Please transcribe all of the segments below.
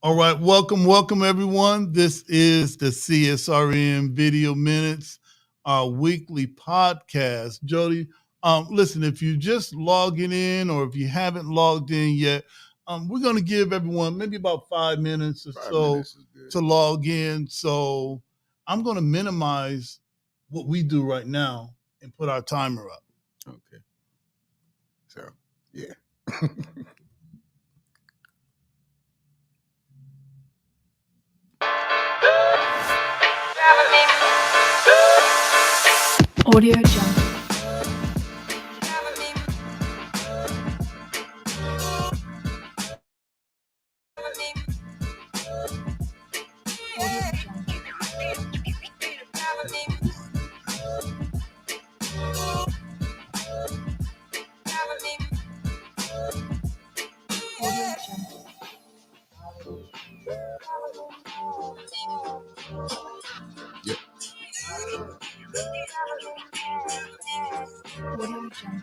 All right, welcome everyone. This is the CSRN Video Minutes, our weekly podcast. Jody, listen, if you just logging in or if you haven't logged in yet, we're going to give everyone maybe about 5 minutes or to log in. So I'm going to minimize what we do right now and put our timer up. Okay. So, yeah. Audio Jungle. Yep. Audio Jungle.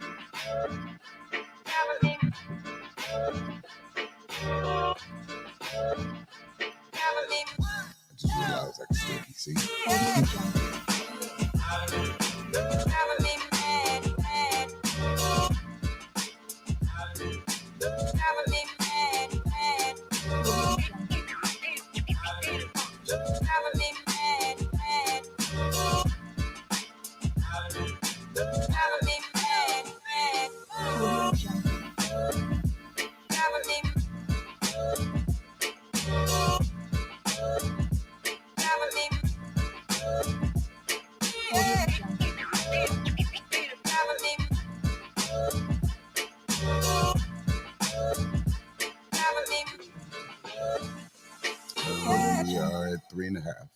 I just realized I can still be seen. Audio Jungle. Audio Jungle. Audio Jungle. We are at 3.5.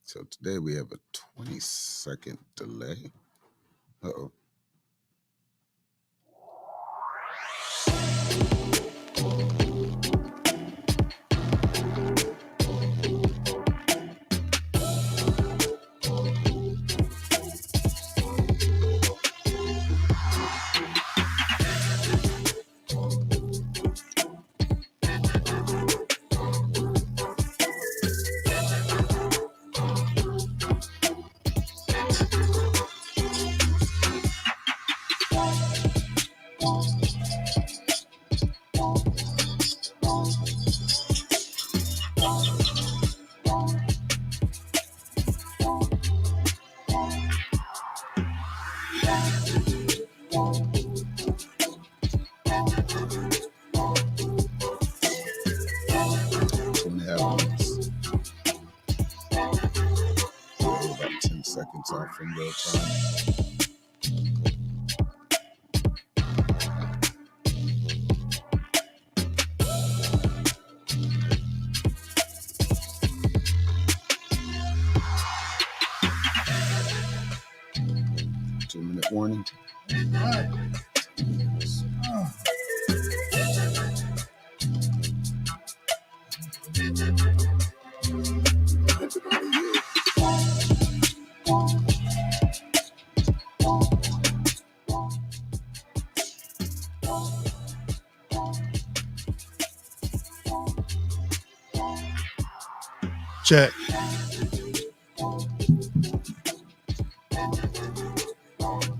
So today we have a 20-second delay. Uh-oh. About 10 seconds off from real time. Two-minute warning. Check.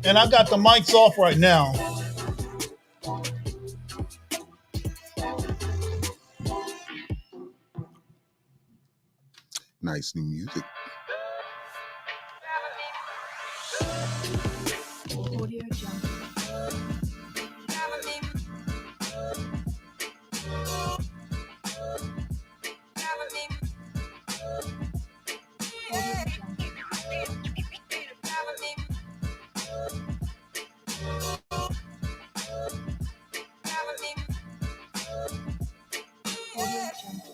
And I got the mics off right now. Nice new music. Audio Jungle. Audio Jungle. Audio Jungle.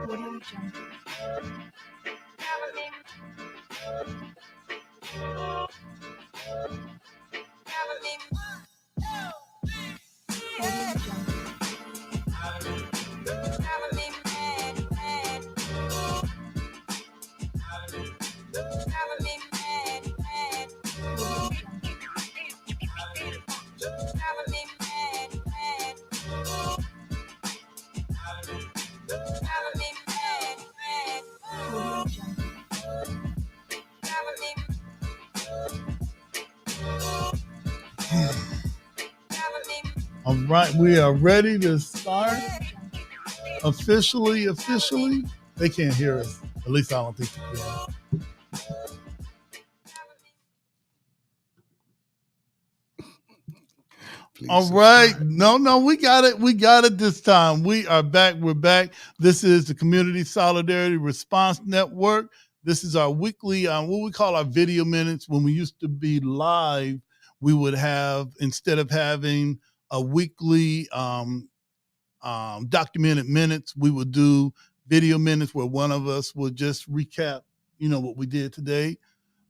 Audio Jungle. Audio Jungle. right, we are ready to start Audio Jungle. officially. They can't hear us. At least I don't think they can. Please All right. subscribe. No, we got it. We got it this time. We are back. We're back. This is the Community Solidarity Response Network. This is our weekly, what we call our video minutes. When we used to be live, we would have, instead of having a weekly documented minutes, we would do video minutes where one of us would just recap, what we did today.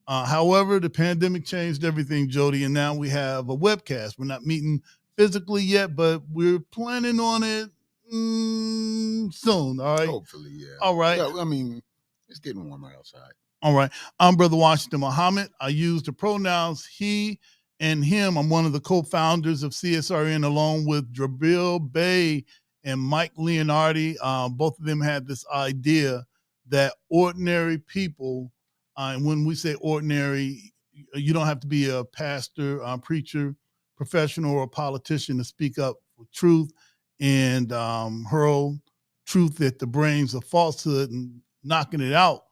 However, the pandemic changed everything, Jody, and now we have a webcast. We're not meeting physically yet, but we're planning on it soon. All right. Hopefully, yeah. All right. Yeah, I mean, it's getting warmer outside. All right. I'm Brother Washington Muhammad. I use the pronouns he and him. I'm one of the co-founders of CSRN along with Drabil Bay and Mike Leonardi. Both of them had this idea that ordinary people, and when we say ordinary, you don't have to be a pastor, preacher, professional, or a politician to speak up for truth and hurl truth at the brains of falsehood and knocking it out.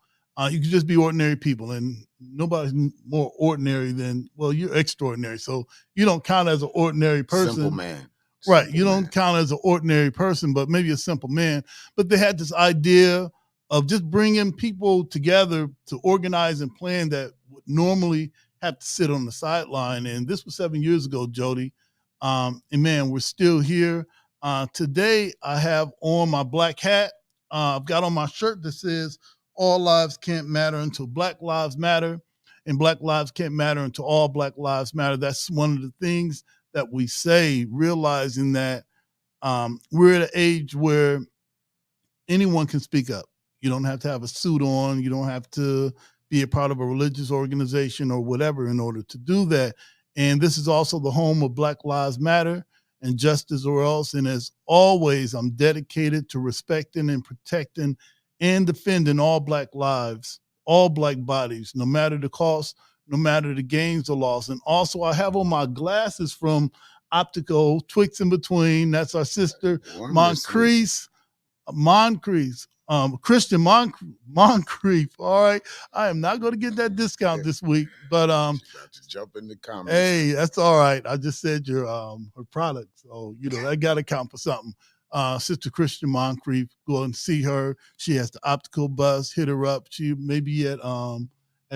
You can just be ordinary people, and nobody's more ordinary than, well, you're extraordinary. So you don't count as an ordinary person. Simple man. Right. Simple You don't man. count as an ordinary person, but maybe a simple man. But they had this idea of just bringing people together to organize and plan that would normally have to sit on the sideline. And this was 7 years ago, Jody. And man, we're still here. Today, I have on my black hat. I've got on my shirt that says, all lives can't matter until Black Lives Matter, and Black lives can't matter until all Black lives matter. That's one of the things that we say, realizing that we're at an age where anyone can speak up. You don't have to have a suit on. You don't have to be a part of a religious organization or whatever in order to do that. And this is also the home of Black Lives Matter and Justice or Else. And as always, I'm dedicated to respecting and protecting and defending all Black lives, all Black bodies, no matter the cost, no matter the gains or loss. And also, I have on my glasses from Optical, Twix in Between. That's our sister, Moncrief, Christian Moncrief. All right. I am not going to get that discount this week, but She's about to jump in the comments. hey, that's all right. I just said your her product, so that got to count for something. Sister Christian Moncrief, go and see her. She has the optical bus. Hit her up. She may be at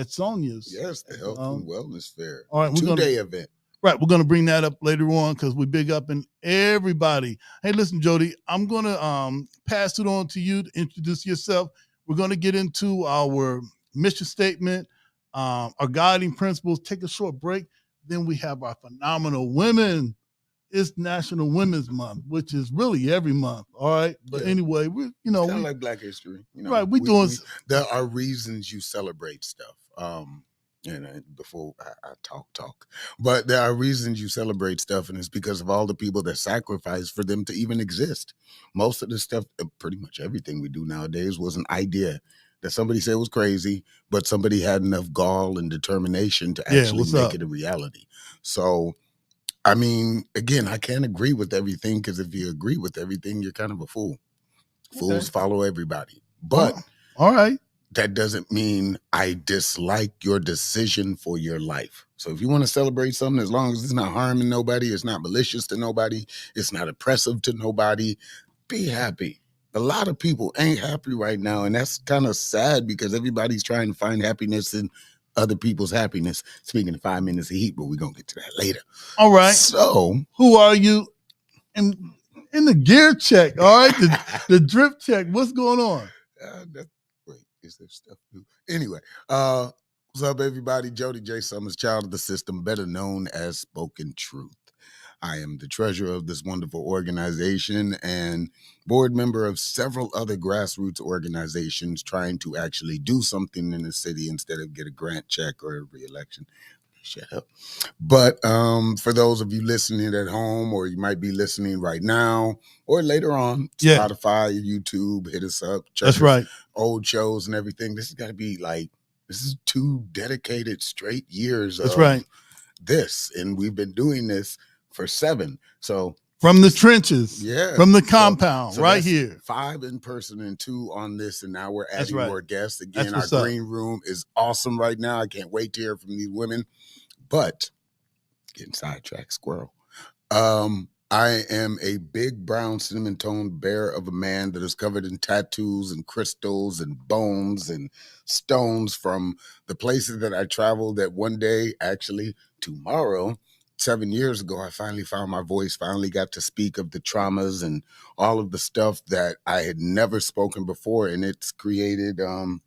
Sonia's. Yes, the Health and Wellness Fair. All right, we're 2-day event. Right, we're gonna bring that up later on because we big up in everybody. Hey, listen, Jody, I'm gonna pass it on to you to introduce yourself. We're gonna get into our mission statement, our guiding principles. Take a short break. Then we have our phenomenal women. It's National Women's Month, which is really every month. All right, but anyway, we kind of like Black History. Right, there are reasons you celebrate stuff. Before I talk, but there are reasons you celebrate stuff, and it's because of all the people that sacrifice for them to even exist. Most of the stuff, pretty much everything we do nowadays, was an idea that somebody said was crazy, but somebody had enough gall and determination to actually make it a reality. So, I mean, again, I can't agree with everything, because if you agree with everything, you're kind of a fool. Fools follow everybody. But all right. That doesn't mean I dislike your decision for your life. So if you want to celebrate something, as long as it's not harming nobody, it's not malicious to nobody, it's not oppressive to nobody, be happy. A lot of people ain't happy right now, and that's kind of sad because everybody's trying to find happiness in other people's happiness. Speaking of 5 minutes of heat, but we're going to get to that later. All right. So who are you? And in the gear check, all right? The drip check, what's going on? Is there stuff new? Anyway, what's up, everybody? Jody J. Summers, child of the system, better known as Spoken Truth. I am the treasurer of this wonderful organization and board member of several other grassroots organizations trying to actually do something in the city instead of get a grant check or a re-election. Shut up. But for those of you listening at home, or you might be listening right now or later on, Spotify, YouTube, hit us up. That's right. Old shows and everything. This has got to be this is 2 dedicated straight years That's of right. this. And we've been doing this for 7. So From the trenches, Yeah. from the compound, So right that's here. 5 in person and 2 on this, and now we're That's adding right. more guests. That's Again, our what's up. green room is awesome right now. I can't wait to hear from these women. But getting sidetracked, squirrel. I am a big brown cinnamon tone bear of a man that is covered in tattoos and crystals and bones and stones from the places that I traveled. That one day, actually tomorrow, 7 years ago, I finally found my voice, finally got to speak of the traumas and all of the stuff that I had never spoken before. And it's created all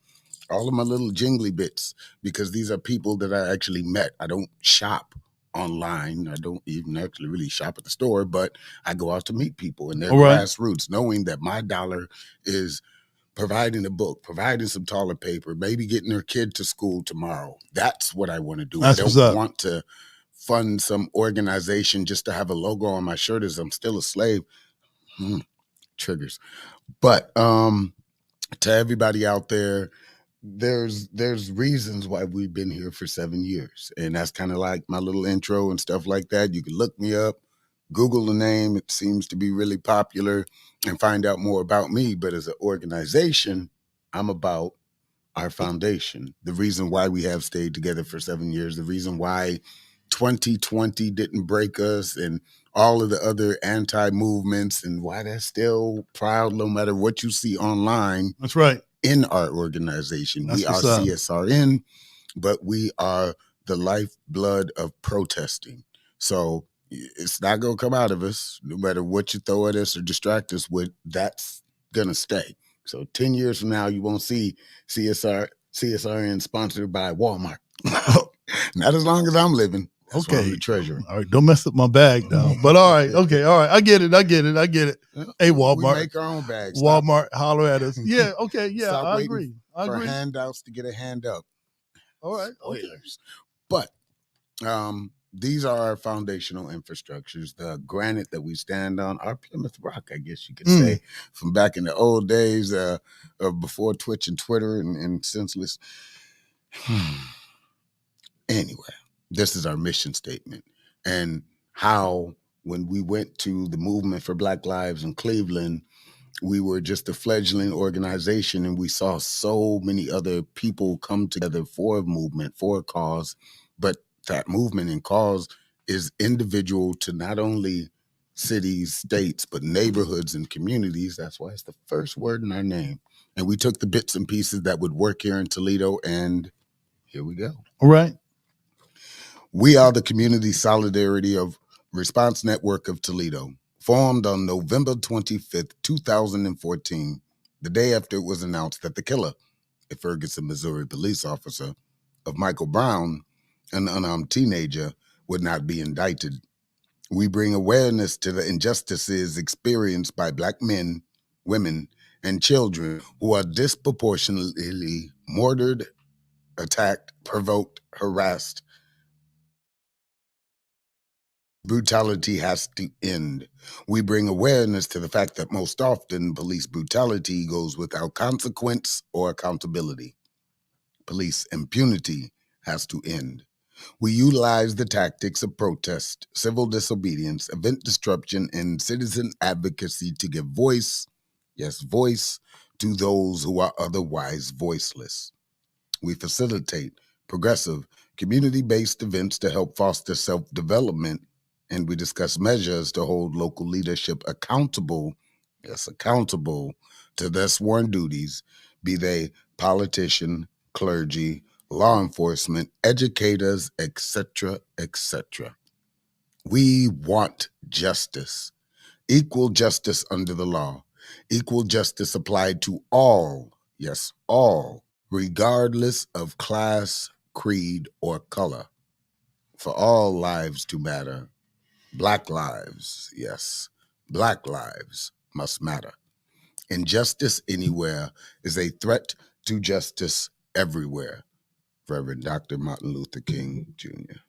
of my little jingly bits, because these are people that I actually met. I don't shop online. I don't even actually really shop at the store, but I go out to meet people, and they're All right. grassroots, knowing that my dollar is providing a book, providing some toilet paper, maybe getting their kid to school tomorrow. That's what I want to do. That's I what's don't up. want to fund some organization just to have a logo on my shirt as I'm still a slave. Triggers. But to everybody out there, there's reasons why we've been here for 7 years, and that's kind of like my little intro and stuff like that. You can look me up, Google the name. It seems to be really popular, and find out more about me. But as an organization, I'm about our foundation, the reason why we have stayed together for 7 years, the reason why 2020 didn't break us, and all of the other anti-movements, and why they're still proud no matter what you see online. That's right. In our organization, That's we are what's up. CSRN, but we are the lifeblood of protesting. So it's not going to come out of us, no matter what you throw at us or distract us with. That's going to stay. So 10 years from now, you won't see CSRN sponsored by Walmart. Not as long as I'm living. That's why I'm the treasurer. All right, don't mess up my bag now. But all right, okay, all right. I get it. Hey, Walmart. We make our own bags. Walmart, holler at us. Yeah, okay, yeah, Stop I waiting agree. for handouts to get a hand up. All right, okay. Spoilers. But these are our foundational infrastructures, the granite that we stand on, our Plymouth Rock, I guess you could say, from back in the old days of before Twitch and Twitter and senseless. Anyway, this is our mission statement, and how when we went to the movement for Black Lives in Cleveland, we were just a fledgling organization, and we saw so many other people come together for a movement, for a cause. But that movement and cause is individual to not only cities, states, but neighborhoods and communities. That's why it's the first word in our name. And we took the bits and pieces that would work here in Toledo, and here we go. All right. We are the Community Solidarity of Response Network of Toledo, formed on November 25th, 2014, the day after it was announced that the killer, a Ferguson, Missouri police officer, of Michael Brown, an unarmed teenager, would not be indicted. We bring awareness to the injustices experienced by Black men, women, and children who are disproportionately murdered, attacked, provoked, harassed. Brutality has to end. We bring awareness to the fact that most often police brutality goes without consequence or accountability. Police impunity has to end. We utilize the tactics of protest, civil disobedience, event disruption, and citizen advocacy to give voice, yes, voice, to those who are otherwise voiceless. We facilitate progressive, community-based events to help foster self-development, and we discuss measures to hold local leadership accountable, yes, accountable to their sworn duties, be they politician, clergy, law enforcement, educators, etc., etc. We want justice, equal justice under the law, equal justice applied to all, yes, all, regardless of class, creed, or color. For all lives to matter. Black lives, yes, Black lives must matter. Injustice anywhere is a threat to justice everywhere. Reverend Dr. Martin Luther King Jr.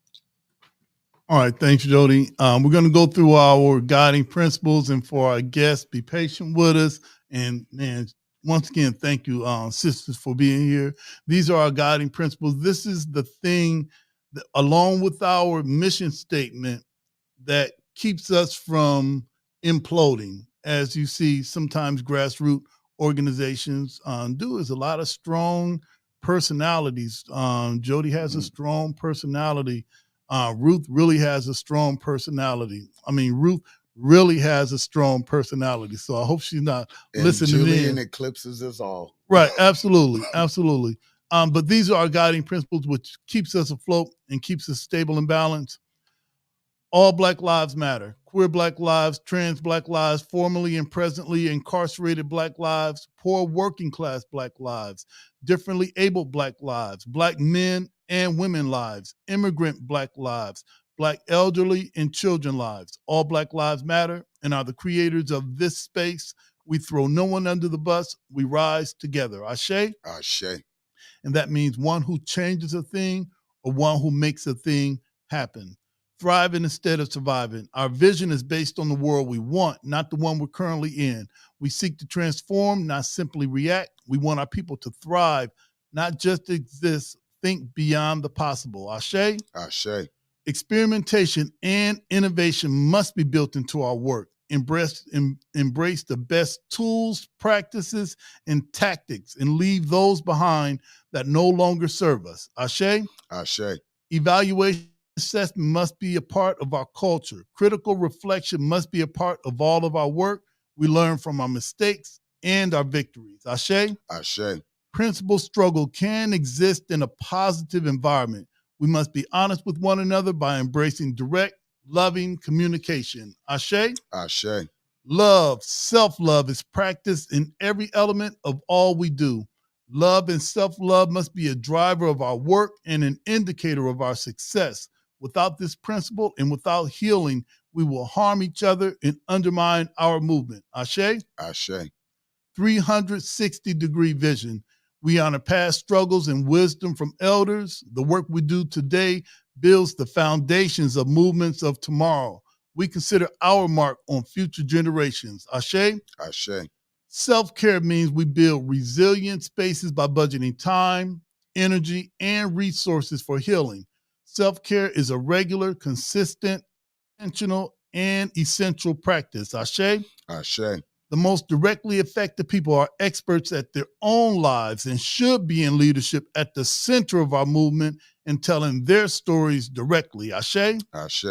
All right, thanks, Jody. We're going to go through our guiding principles, and for our guests, be patient with us. And man, once again, thank you, sisters, for being here. These are our guiding principles. This is the thing, that, along with our mission statement, that keeps us from imploding, as you see sometimes grassroots organizations do. Is a lot of strong personalities. Jody has a strong personality. Ruth really has a strong personality. Ruth really has a strong personality. So I hope she's not And listening Julian in. eclipses us all. Right, absolutely, absolutely. But these are our guiding principles, which keeps us afloat and keeps us stable and balanced. All Black lives matter. Queer Black lives, trans Black lives, formerly and presently incarcerated Black lives, poor working class Black lives, differently abled Black lives, Black men and women lives, immigrant Black lives, Black elderly and children lives. All Black lives matter and are the creators of this space. We throw no one under the bus. We rise together. Ashe? Ashe. And that means one who changes a thing or one who makes a thing happen. Thriving instead of surviving. Our vision is based on the world we want, not the one we're currently in. We seek to transform, not simply react. We want our people to thrive, not just exist. Think beyond the possible. Ashe? Ashe. Experimentation and innovation must be built into our work. Embrace the best tools, practices, and tactics, and leave those behind that no longer serve us. Ashe? Ashe. Evaluation assessment must be a part of our culture. Critical reflection must be a part of all of our work. We learn from our mistakes and our victories. Ashe? Ashe. Principled struggle can exist in a positive environment. We must be honest with one another by embracing direct, loving communication. Ashe? Ashe. Love, self-love is practiced in every element of all we do. Love and self-love must be a driver of our work and an indicator of our success. Without this principle and without healing, we will harm each other and undermine our movement. Ashe? Ashe. 360-degree vision. We honor past struggles and wisdom from elders. The work we do today builds the foundations of movements of tomorrow. We consider our mark on future generations. Ashe? Ashe. Self-care means we build resilient spaces by budgeting time, energy, and resources for healing. Self-care is a regular, consistent, intentional, and essential practice. Ashe? Ashe. The most directly affected people are experts at their own lives and should be in leadership at the center of our movement and telling their stories directly. Ashe? Ashe.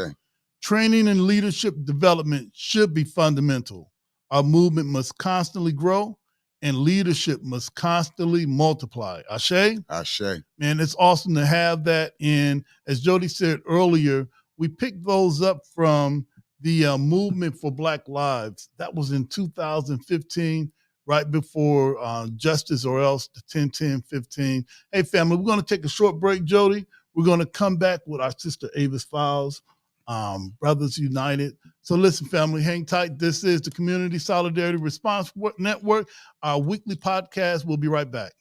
Training and leadership development should be fundamental. Our movement must constantly grow and leadership must constantly multiply. Ashe? Ashe. Man, it's awesome to have that. And as Jody said earlier, we picked those up from the Movement for Black Lives. That was in 2015, right before Justice or Else, the 10-10-15. Hey, family, we're going to take a short break, Jody. We're going to come back with our sister Avis Files, Brothers United. So listen, family, hang tight. This is the Community Solidarity Response Network, our weekly podcast. We'll be right back.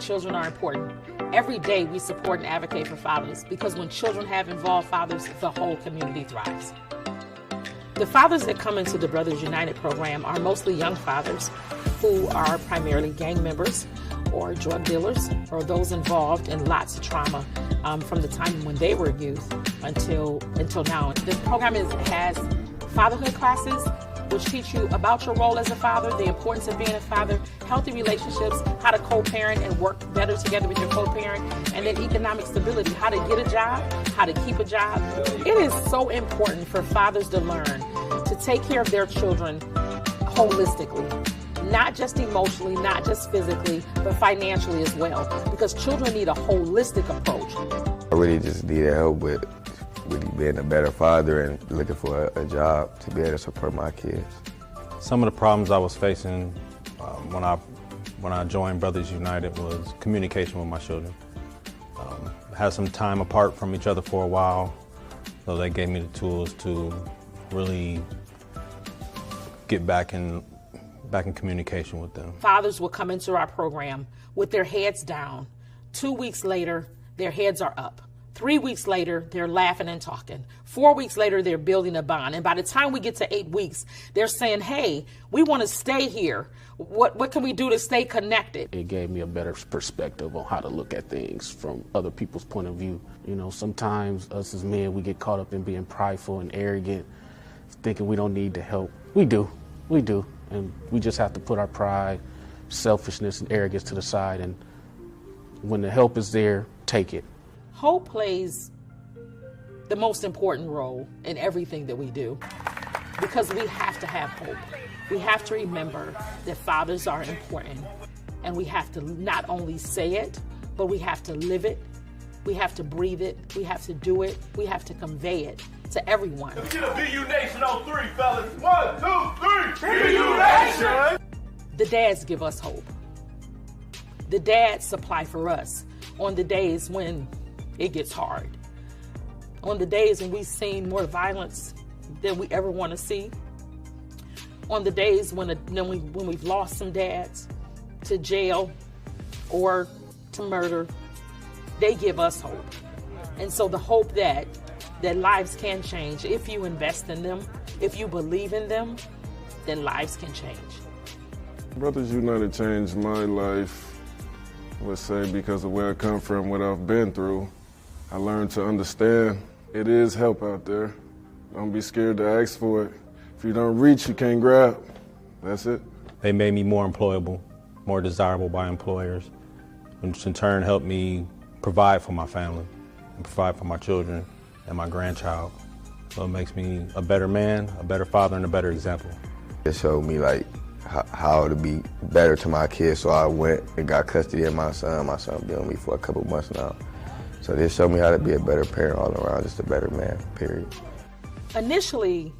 Children are important. Every day we support and advocate for fathers because when children have involved fathers, the whole community thrives. The fathers that come into the Brothers United program are mostly young fathers who are primarily gang members or drug dealers or those involved in lots of trauma from the time when they were youth until now. The program has fatherhood classes which teach you about your role as a father, the importance of being a father, healthy relationships, how to co-parent and work better together with your co-parent, and then economic stability, how to get a job, how to keep a job. It is so important for fathers to learn to take care of their children holistically, not just emotionally, not just physically, but financially as well, because children need a holistic approach. I really just needed help with really being a better father and looking for a job to be able to support my kids. Some of the problems I was facing when I joined Brothers United was communication with my children. Had some time apart from each other for a while, so they gave me the tools to really get back in communication with them. Fathers will come into our program with their heads down. 2 weeks later, their heads are up. 3 weeks later, they're laughing and talking. 4 weeks later, they're building a bond. And by the time we get to 8 weeks, they're saying, hey, we want to stay here. What can we do to stay connected? It gave me a better perspective on how to look at things from other people's point of view. You know, sometimes us as men, we get caught up in being prideful and arrogant, thinking we don't need the help. We do. And we just have to put our pride, selfishness, and arrogance to the side. And when the help is there, take it. Hope plays the most important role in everything that we do because we have to have hope. We have to remember that fathers are important, and we have to not only say it, but we have to live it, we have to breathe it, we have to do it, we have to convey it to everyone. Let's get a BU Nation on 3, fellas. 1, 2, 3, BU Nation! The dads give us hope. The dads supply for us on the days when it gets hard. On the days when we've seen more violence than we ever want to see. On the days when we've lost some dads to jail or to murder, they give us hope. And so the hope that lives can change if you invest in them, if you believe in them, then lives can change. Brothers United changed my life, let's say, because of where I come from, what I've been through. I learned to understand it is help out there. Don't be scared to ask for it. If you don't reach, you can't grab. That's it. They made me more employable, more desirable by employers, which in turn helped me provide for my family and provide for my children and my grandchild. So it makes me a better man, a better father, and a better example. It showed me like how to be better to my kids, so I went and got custody of my son. My son been with me for a couple months now. So this showed me how to be a better parent all around, just a better man, period. Initially,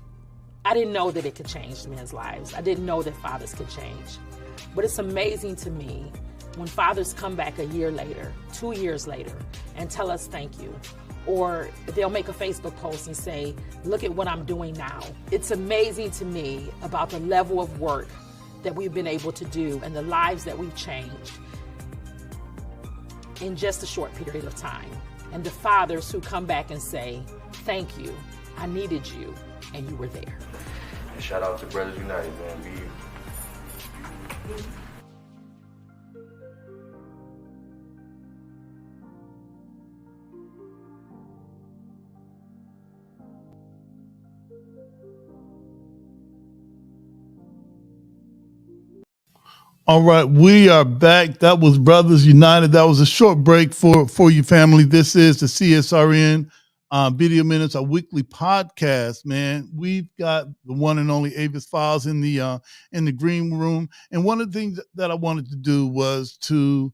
I didn't know that it could change men's lives. I didn't know that fathers could change. But it's amazing to me when fathers come back a year later, 2 years later, and tell us thank you. Or they'll make a Facebook post and say, look at what I'm doing now. It's amazing to me about the level of work that we've been able to do and the lives that we've changed in just a short period of time. And the fathers who come back and say, thank you, I needed you, and you were there. And shout out to Brothers United, man. Be you. All right, we are back. That was Brothers United. That was a short break for you, family. This is the CSRN Video Minutes, a weekly podcast. Man, we've got the one and only Avis Files in the green room, and one of the things that I wanted to do was to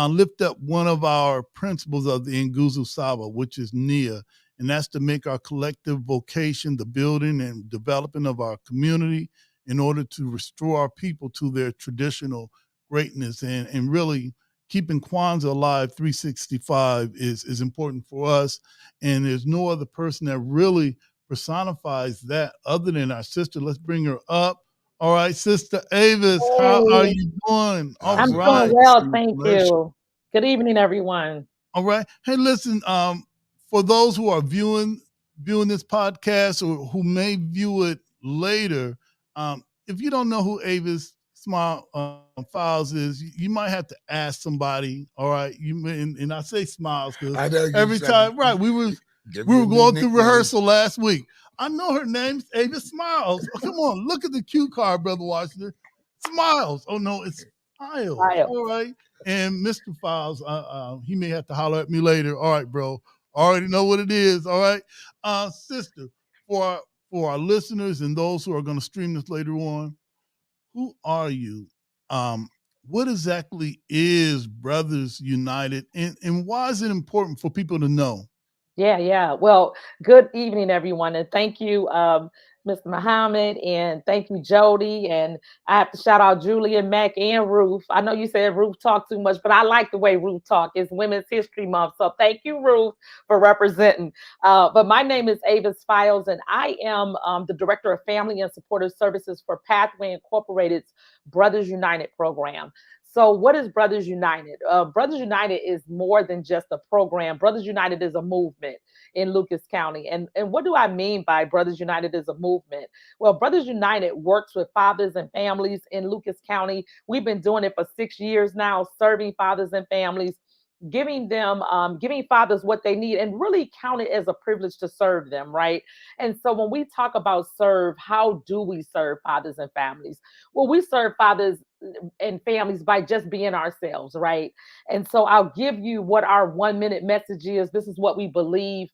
lift up one of our principles of the Nguzo Saba, which is NIA, and that's to make our collective vocation the building and developing of our community, in order to restore our people to their traditional greatness. And really keeping Kwanzaa alive 365 is important for us. And there's no other person that really personifies that other than our sister. Let's bring her up. All right, Sister Avis, how are you doing? All I'm right. doing well, thank you. Good evening, everyone. All right. Hey, listen, for those who are viewing this podcast or who may view it later, if you don't know who Avis Files is, you might have to ask somebody. All right, and I say Smiles because every time, right? We were going through rehearsal last week. I know her name's Avis Smiles. Oh, come on, look at the cue card, Brother Washington. Smiles. Oh no, it's Files. All right, and Mr. Files, he may have to holler at me later. All right, bro. I already know what it is. All right, sister, for our listeners and those who are going to stream this later on, who are you? What exactly is Brothers United, and why is it important for people to know? Yeah. Well, good evening, everyone. And thank you, Mr. Muhammad, and thank you, Jody. And I have to shout out Julia, Mac, and Ruth. I know you said Ruth talked too much, but I like the way Ruth talked. It's Women's History Month. So thank you, Ruth, for representing. But my name is Avis Files, and I am the Director of Family and Supportive Services for Pathway Incorporated's Brothers United program. So, what is Brothers United? Brothers United is more than just a program. Brothers United is a movement in Lucas County. And what do I mean by Brothers United is a movement? Well, Brothers United works with fathers and families in Lucas County. We've been doing it for 6 years now, serving fathers and families, giving them giving fathers what they need, and really count it as a privilege to serve them, right? And so when we talk about serve, how do we serve fathers and families? Well, we serve fathers and families by just being ourselves, right? And so I'll give you what our 1 minute message is. This is what we believe.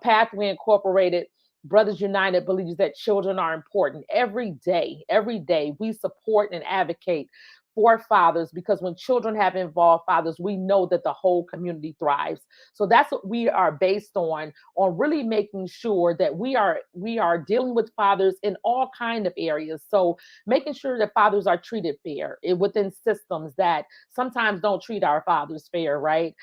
Pathway Incorporated, Brothers United believes that children are important. Every day we support and advocate for fathers, because when children have involved fathers, we know that the whole community thrives. So that's what we are based on really making sure that we are dealing with fathers in all kind of areas. So making sure that fathers are treated fair within systems that sometimes don't treat our fathers fair, right?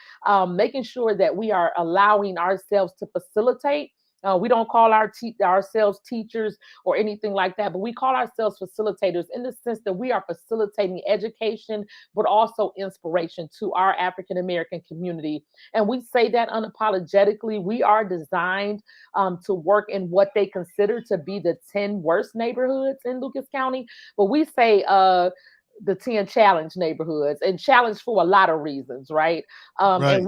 Making sure that we are allowing ourselves to facilitate. We don't call ourselves teachers or anything like that, but we call ourselves facilitators in the sense that we are facilitating education, but also inspiration to our African American community. And we say that unapologetically. We are designed to work in what they consider to be the 10 worst neighborhoods in Lucas County, but we say the 10 challenge neighborhoods, and challenged for a lot of reasons, right? Right.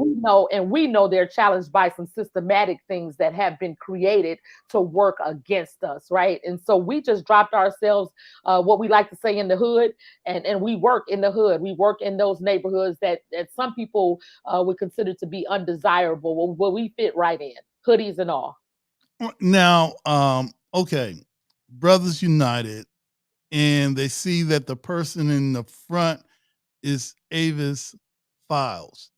And we know they're challenged by some systematic things that have been created to work against us, right? And so we just dropped ourselves, what we like to say, in the hood, and we work in the hood. We work in those neighborhoods that some people would consider to be undesirable, where we fit right in, hoodies and all. Now, okay, Brothers United, and they see that the person in the front is Avis Files.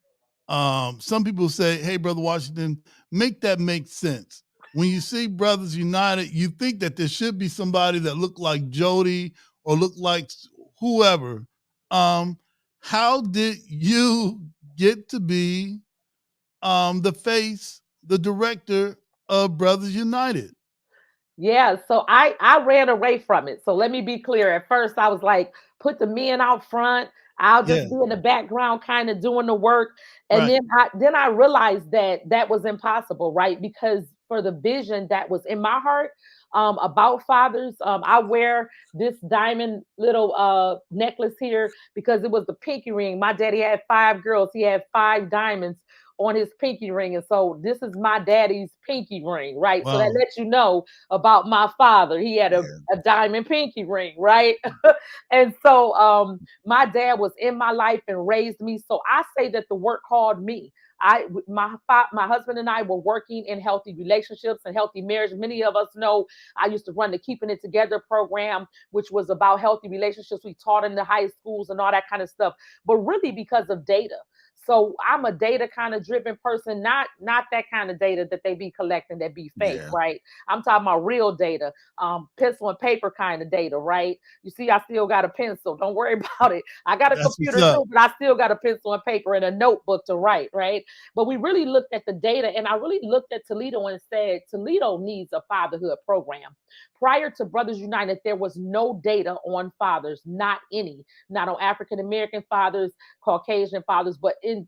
Some people say, "Hey, Brother Washington, make that make sense." When you see Brothers United, you think that there should be somebody that looked like Jody or looked like whoever. Um, how did you get to be the face, the director of Brothers United? Yeah, so I ran away from it. So let me be clear. At first, I was like, put the men out front. I'll Yeah, just be in the background, kind of doing the work. And right. then I realized that that was impossible, right? Because for the vision that was in my heart, about fathers, I wear this diamond little necklace here because it was the pinky ring. My daddy had 5 girls. He had 5 diamonds on his pinky ring, and so this is my daddy's pinky ring, right? So that Wow. lets you know about my father. He had a, Yeah. a diamond pinky ring, right? And so my dad was in my life and raised me. So I say that the work called me. My husband and I were working in healthy relationships and healthy marriage. Many of us know I used to run the Keeping It Together program, which was about healthy relationships. We taught in the high schools and all that kind of stuff, but really because of data. So I'm a data kind of driven person, not that kind of data that they be collecting that be fake, Yeah. right? I'm talking about real data, pencil and paper kind of data, right? You see, I still got a pencil. Don't worry about it. I got a That's what's computer up. too, but I still got a pencil and paper and a notebook to write, right? But we really looked at the data, and I really looked at Toledo and said, Toledo needs a fatherhood program. Prior to Brothers United, there was no data on fathers, not any, not on African American fathers, Caucasian fathers, but in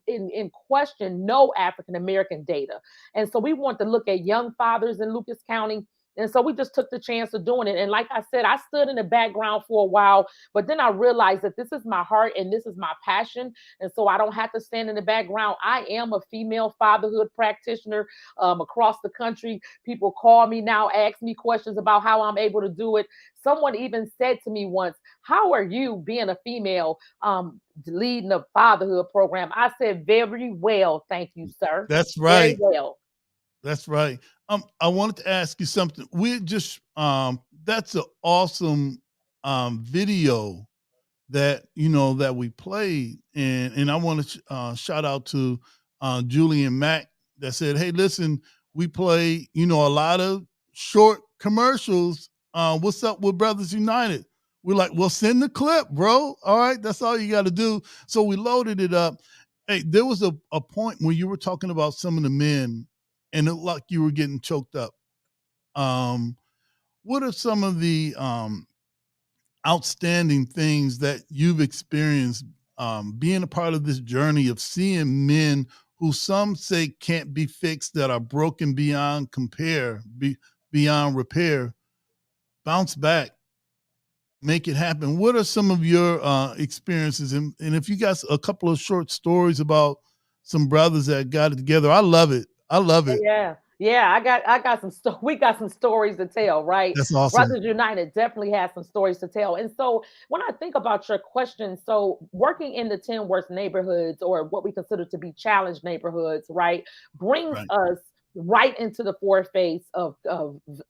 question, no African American data. And so we want to look at young fathers in Lucas County. And so we just took the chance of doing it. And like I said, I stood in the background for a while, but then I realized that this is my heart and this is my passion. And so I don't have to stand in the background. I am a female fatherhood practitioner across the country. People call me now, ask me questions about how I'm able to do it. Someone even said to me once, how are you being a female leading a fatherhood program? I said, very well, thank you, sir. That's Very right. well. That's right. I wanted to ask you something. We just that's an awesome video that that we played, and I want to shout out to Julie and Mac that said, "Hey, listen, we play a lot of short commercials. What's up with Brothers United?" We're like, "Well, send the clip, bro. All right, that's all you got to do." So we loaded it up. Hey, there was a point when you were talking about some of the men, and it looked like you were getting choked up. Um, what are some of the outstanding things that you've experienced being a part of this journey of seeing men who some say can't be fixed, that are broken beyond beyond repair, bounce back, make it happen. What are some of your experiences? And if you got a couple of short stories about some brothers that got it together, I love it. I love it. Yeah, I got we got some stories to tell, right? That's awesome. Brothers United definitely has some stories to tell. And so when I think about your question, so working in the 10 worst neighborhoods, or what we consider to be challenged neighborhoods, right, brings Right. us right into the foreface of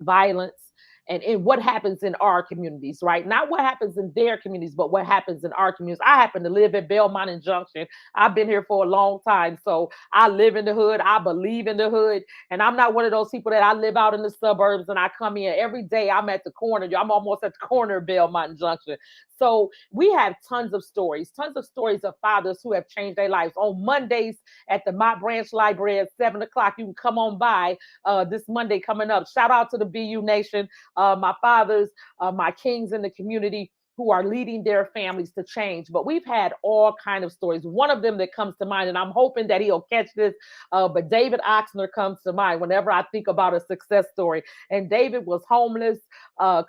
violence and what happens in our communities, right? Not what happens in their communities, but what happens in our communities. I happen to live in Belmont and Junction. I've been here for a long time. So I live in the hood. I believe in the hood. And I'm not one of those people that I live out in the suburbs and I come in every day. I'm at the corner. I'm almost at the corner of Belmont and Junction. So we have tons of stories of fathers who have changed their lives. On Mondays at the Mott Branch Library at 7 o'clock, you can come on by this Monday coming up. Shout out to the BU Nation, my fathers, my kings in the community who are leading their families to change. But we've had all kind of stories. One of them that comes to mind, and I'm hoping that he'll catch this, but David Oxner comes to mind whenever I think about a success story. And David was homeless,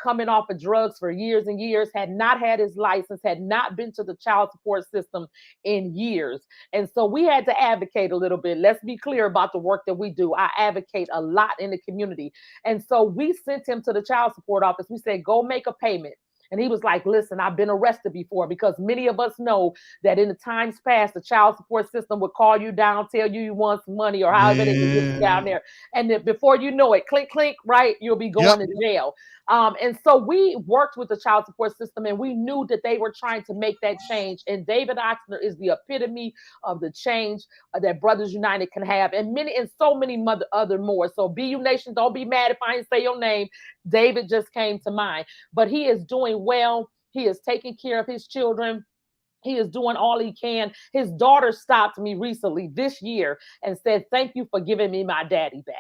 coming off of drugs for years and years, had not had his license, had not been to the child support system in years. And so we had to advocate a little bit. Let's be clear about the work that we do. I advocate a lot in the community. And so we sent him to the child support office. We said, go make a payment. And he was like, listen, I've been arrested before, because many of us know that in the times past, the child support system would call you down, tell you want some money or however they could get you down there. And then before you know it, clink, clink, right, you'll be going to jail. And so we worked with the child support system, and we knew that they were trying to make that change. And David Oxner is the epitome of the change that Brothers United can have, and so many other more. So BU Nation, don't be mad if I didn't say your name. David just came to mind, but he is doing well. He is taking care of his children. He is doing all he can. His daughter stopped me recently this year and said, thank you for giving me my daddy back.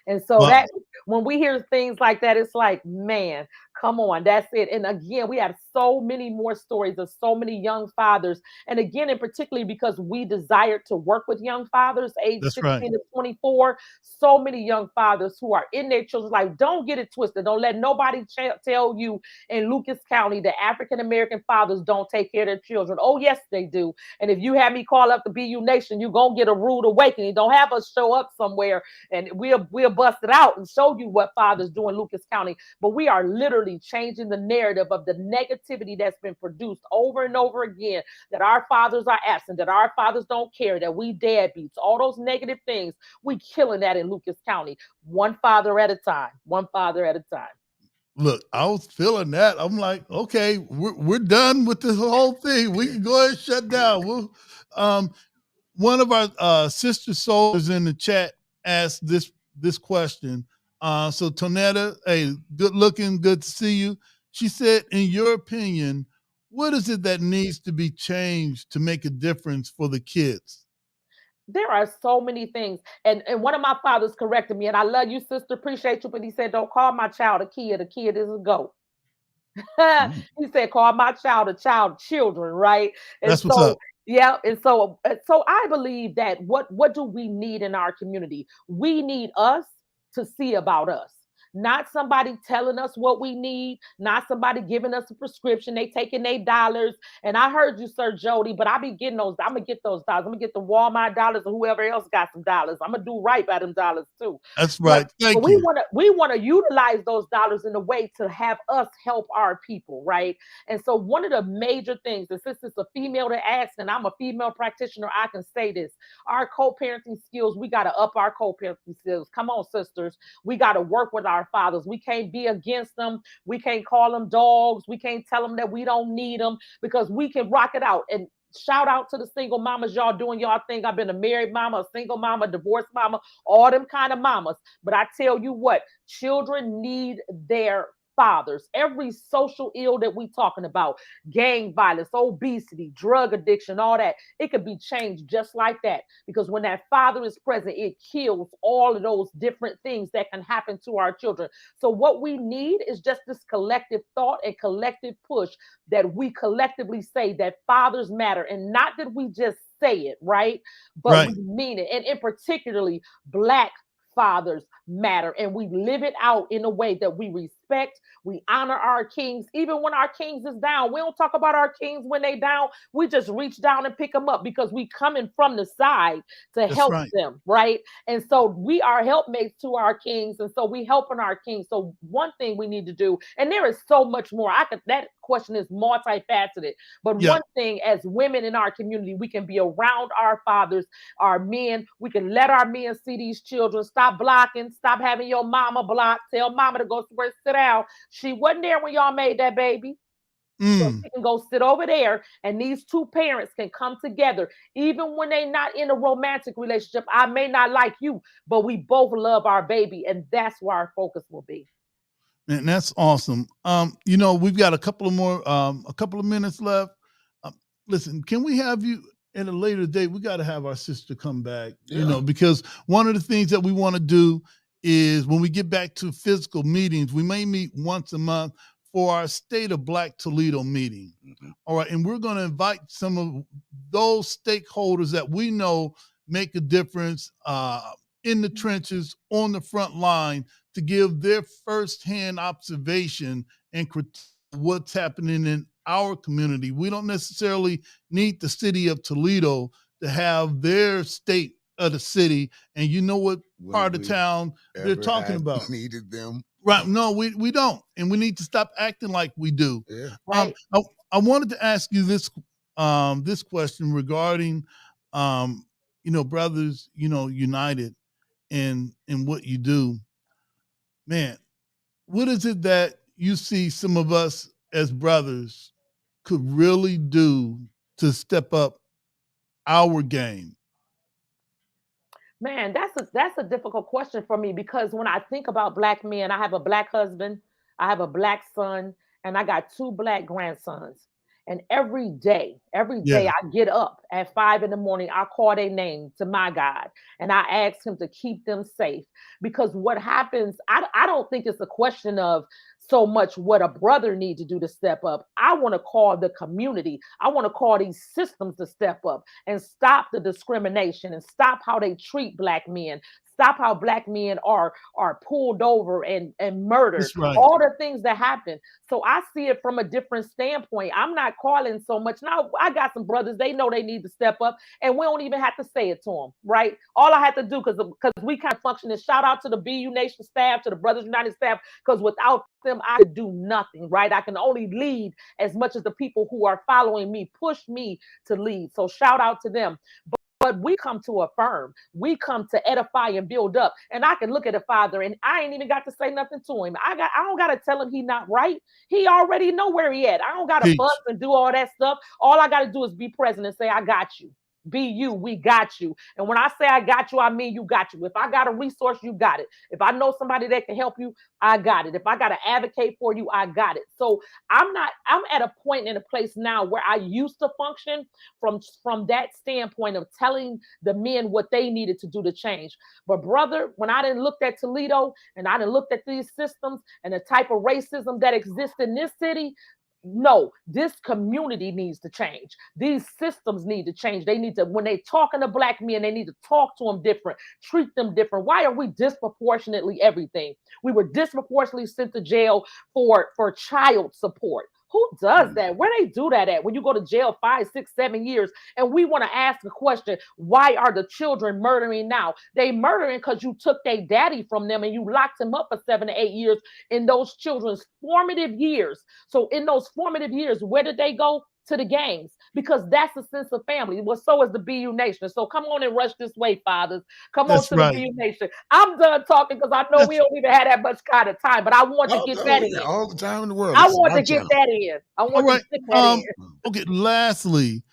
And so Well, that when we hear things like that, it's like, man, come on, that's it. And again, we have so many more stories of so many young fathers. And again, in particularly because we desire to work with young fathers, age that's 16 right. to 24, so many young fathers who are in their children's life. Don't get it twisted. Don't let nobody tell you in Lucas County that African-American fathers don't take care of their children. Oh, yes, they do. And if you have me call up the BU Nation, you're going to get a rude awakening. Don't have us show up somewhere and we'll bust it out and show you what fathers do in Lucas County. But we are literally changing the narrative of the negativity that's been produced over and over again, that our fathers are absent, that our fathers don't care, that we deadbeats, all those negative things. We killing that in Lucas County, one father at a time, one father at a time. Look, I was feeling that. I'm like, okay, we're done with this whole thing. We can go ahead and shut down. One of our sister soldiers in the chat asked this question. So Tonetta, hey, good looking, good to see you. She said, in your opinion, what is it that needs to be changed to make a difference for the kids? There are so many things. And one of my fathers corrected me, and I love you, sister, appreciate you, but he said, don't call my child a kid. A kid is a goat. He said, call my child a child, children, right? And That's what's so, up. yeah, and so I believe that what do we need in our community? We need us to see about us. Not somebody telling us what we need, not somebody giving us a prescription. They taking their dollars. And I heard you, Sir Jody, but I be getting those. I'm gonna get those dollars. I'm gonna get the Walmart dollars or whoever else got some dollars. I'm gonna do right by them dollars too. That's But, right. Thank we you. want to utilize those dollars in a way to have us help our people, right? And so one of the major things, and since it's a female to ask, and I'm a female practitioner, I can say this: our co-parenting skills, we got to up our co-parenting skills. Come on, sisters, we got to work with our fathers. We can't be against them. We can't call them dogs. We can't tell them that we don't need them, because we can rock it out. And shout out to the single mamas, y'all doing y'all thing. I've been a married mama, a single mama, a divorced mama, all them kind of mamas. But I tell you what, children need their fathers, every social ill that we talking about, gang violence, obesity, drug addiction, all that, it could be changed just like that. Because when that father is present, it kills all of those different things that can happen to our children. So what we need is just this collective thought and collective push that we collectively say that fathers matter, and not that we just say it, right? But Right. we mean it. And in particularly, Black fathers matter, and we live it out in a way that we respect, we honor our kings even when our kings is down. We don't talk about our kings when they down. We just reach down and pick them up because we coming from the side to That's help right. them, right? And so we are helpmates to our kings, and so we helping our kings. So one thing we need to do, and there is so much more, that question is multifaceted, but Yeah. one thing, as women in our community, we can be around our fathers, our men. We can let our men see these children. Stop blocking. Stop having your mama block. Tell mama to go somewhere, sit down. She wasn't there when y'all made that baby. So Mm. she can go sit over there, and these two parents can come together, even when they're not in a romantic relationship. I may not like you, but we both love our baby, and that's where our focus will be. And that's awesome. We've got a couple of minutes left. Um, Listen, can we have you at a later date? We got to have our sister come back, Yeah. because one of the things that we want to do is when we get back to physical meetings, we may meet once a month for our State of Black Toledo meeting. Mhm. All right. And we're going to invite some of those stakeholders that we know make a difference in the trenches, on the front line, to give their firsthand observation and critique what's happening in our community. We don't necessarily need the city of Toledo to have their state of the city, and you know what part of When we town they're ever talking had about. needed them. Right. No, we don't. And we need to stop acting like we do. Yeah. Right. I wanted to ask you this question regarding Brothers, United in what you do. Man, what is it that you see some of us as brothers could really do to step up our game? Man, that's a difficult question for me, because when I think about Black men, I have a Black husband, I have a Black son, and I got two Black grandsons. And every day Yeah, I get up at 5 in the morning, I call their name to my God, and I ask him to keep them safe. Because what happens, I don't think it's a question of so much what a brother need to do to step up. I want to call the community. I want to call these systems to step up and stop the discrimination and stop how they treat Black men. Stop how Black men are pulled over and murdered. that's right. All the things that happen. So I see it from a different standpoint. I'm not calling so much. Now I got some brothers, they know they need to step up, and we don't even have to say it to them, right? All I have to do, because we kind of function, is shout out to the BU Nation staff, to the Brothers United staff, because without them, I could do nothing, right? I can only lead as much as the people who are following me push me to lead. So shout out to them. But we come to affirm, we come to edify and build up. And I can look at a father and I ain't even got to say nothing to him. I don't gotta tell him he not right. He already know where he at. I don't gotta fuss Teach. and do all that stuff. All I gotta do is be present and say, I got you. Be you, we got you. And when I say I got you, I mean you got you. If I got a resource, you got it. If I know somebody that can help you, I got it. If I got to advocate for you, I got it. So I'm at a point in a place now where I used to function from that standpoint of telling the men what they needed to do to change. But brother, when I didn't look at Toledo and I didn't look at these systems and the type of racism that exists in this city, no, this community needs to change. These systems need to change. They need to, when they talking to Black men, they need to talk to them different, treat them different. Why are we disproportionately everything? We were disproportionately sent to jail for child support. Who does that? Where they do that at? When you go to jail 5, 6, 7 years, and we want to ask the question, why are the children murdering now? They murdering because you took their daddy from them and you locked them up for 7 to 8 years in those children's formative years. So in those formative years, where did they go? To the gangs, because that's a sense of family. Well, so is the BU Nation. So come on and rush this way, fathers. Come on That's to the right. BU Nation. I'm done talking because I know we That's don't even have that much kind of time, but I want to Oh get no, that we in. got all the time in the world. I This is want my to get channel. that in. I all want to right. stick that in. Okay. Lastly,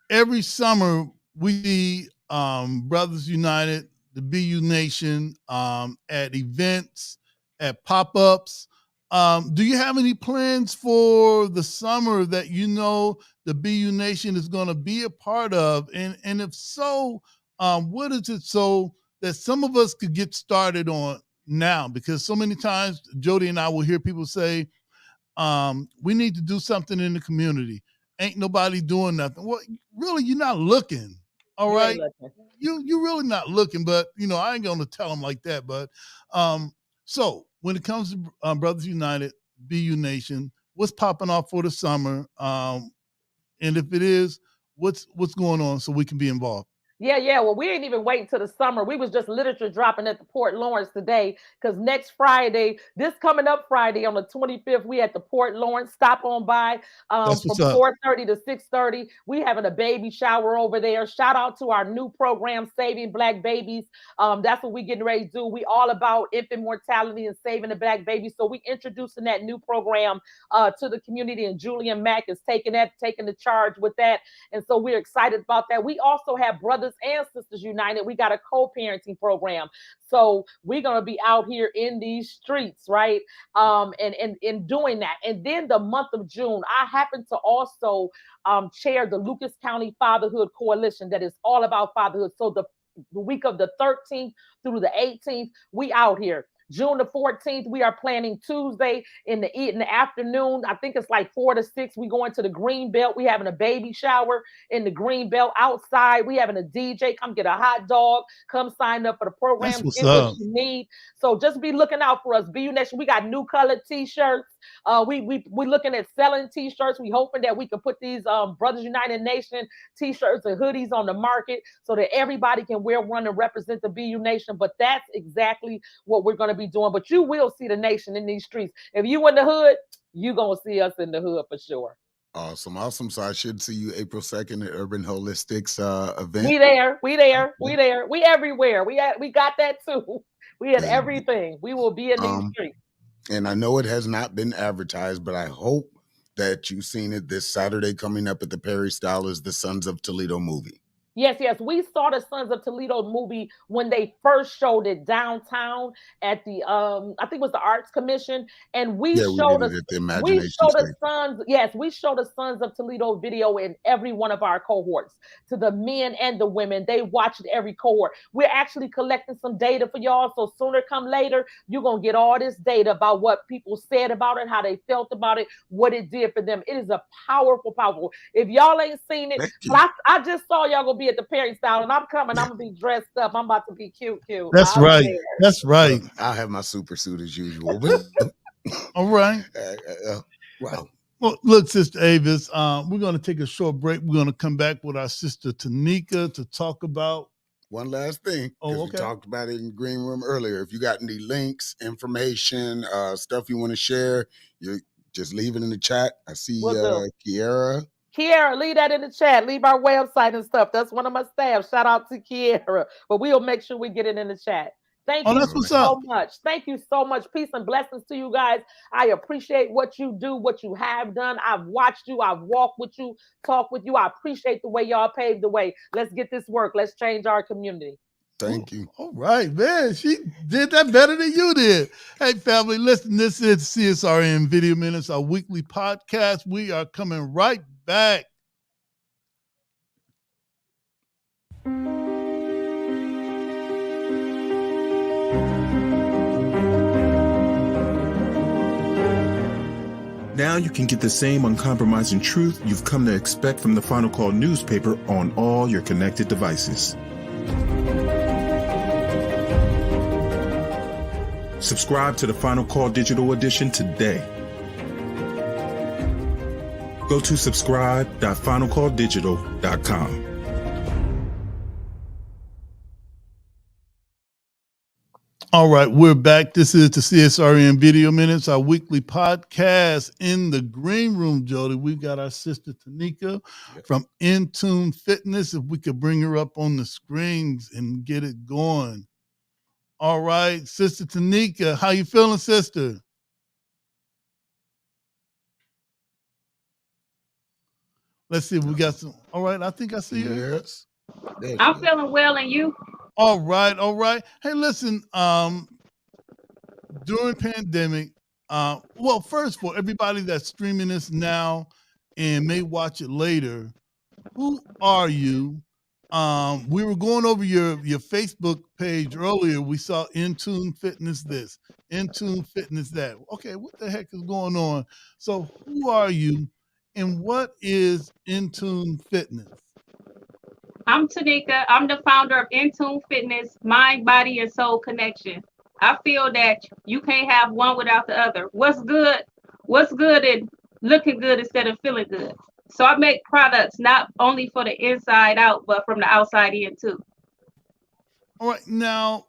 every summer we see Brothers United, the BU Nation, at events, at pop-ups. Do you have any plans for the summer that you know the BU Nation is going to be a part of? And if so, what is it so that some of us could get started on now? Because so many times Jody and I will hear people say, we need to do something in the community. Ain't nobody doing nothing. Well, really, you're not looking. All You ain't right. looking. You're really not looking, but I ain't gonna tell them like that. But so when it comes to Brothers United, BU Nation, what's popping off for the summer? And if it is, what's going on so we can be involved? Yeah. Well, we ain't even waiting till the summer. We was just literature dropping at the Port Lawrence today because next Friday, this coming up Friday on the 25th, we at the Port Lawrence. Stop on by That's what's from up. 4:30 to 6:30. We having a baby shower over there. Shout out to our new program, Saving Black Babies. That's what we getting ready to do. We all about infant mortality and saving the black baby. So we introducing that new program to the community, and Julian Mack is taking the charge with that. And so we're excited about that. We also have Brothers and Sisters United. We got a co-parenting program. So we're going to be out here in these streets, right? And doing that. And then the month of June, I happen to also chair the Lucas County Fatherhood Coalition that is all about fatherhood. So the week of the 13th through the 18th, we out here. June the 14th, we are planning Tuesday in the afternoon. I think it's like 4 to 6. We going to the Green Belt. We having a baby shower in the Green Belt outside. We having a DJ. Come get a hot dog. Come sign up for the program. That's what's Get what up. you need. So just be looking out for us. BU Nation. We got new colored T-shirts. We looking at selling T-shirts. We hoping that we can put these Brothers United Nation T-shirts and hoodies on the market so that everybody can wear one and represent the BU Nation. But that's exactly what we're going to be doing. But you will see the nation in these streets. If you in the hood, you going to see us in the hood for sure. Awesome. So I should see you April 2nd at Urban Holistics event. We there. We everywhere. We got that too. We had everything. We will be in these streets. And I know it has not been advertised, but I hope that you've seen it this Saturday coming up at the Perry Style is the Sons of Toledo movie. Yes. We saw the Sons of Toledo movie when they first showed it downtown at the I think it was the Arts Commission, and we did showed it at the we Imagination show the Space. Sons. Yes, we show the Sons of Toledo video in every one of our cohorts. To the men and the women, they watch it every cohort. We're actually collecting some data for y'all, so sooner come later, you're gonna get all this data about what people said about it, how they felt about it, what it did for them. It is a powerful. If y'all ain't seen it, but I just saw y'all gonna be at the Perry Style, and I'm coming. I'm gonna be dressed up. I'm about to be cute. That's right. That's right. I'll have my super suit as usual. All right. Wow. Well, look, Sister Avis, we're going to take a short break. We're going to come back with our sister Tanika to talk about one last thing. Oh, We okay. talked about it in the green room earlier. If you got any links, information, stuff you want to share, you just leave it in the chat. I see Kiara, leave that in the chat. Leave our website and stuff. That's one of my staff. Shout out to Kiara. But we'll make sure we get it in the chat. Thank you so much. Thank you so much. Peace and blessings to you guys. I appreciate what you do, what you have done. I've watched you. I've walked with you, talked with you. I appreciate the way y'all paved the way. Let's get this work. Let's change our community. Thank you. All right, man. She did that better than you did. Hey, family, listen, this is CSRN Video Minutes, our weekly podcast. We are coming right back. Now you can get the same uncompromising truth you've come to expect from the Final Call newspaper on all your connected devices. Subscribe to the Final Call Digital Edition today. Go to subscribe.finalcalldigital.com. All right, we're back. This is the CSRN Video Minutes, our weekly podcast in the green room, Jody. We've got our sister Tanika from Intune Fitness. If we could bring her up on the screens and get it going. All right, Sister Tanika, how you feeling, sister? Let's see if we got some. All right, I think I see you. Yes. I'm feeling well, and you? All right. Hey, listen, during pandemic, Well, first, for everybody that's streaming this now and may watch it later, who are you? We were going over your Facebook page earlier. We saw Intune Fitness this, Intune Fitness that. Okay, what the heck is going on? So, who are you, and what is Intune Fitness? I'm Tanika. I'm the founder of Intune Fitness, Mind, Body, and Soul Connection. I feel that you can't have one without the other. What's good? What's good in looking good instead of feeling good? So I make products not only for the inside out, but from the outside in too. All right, now,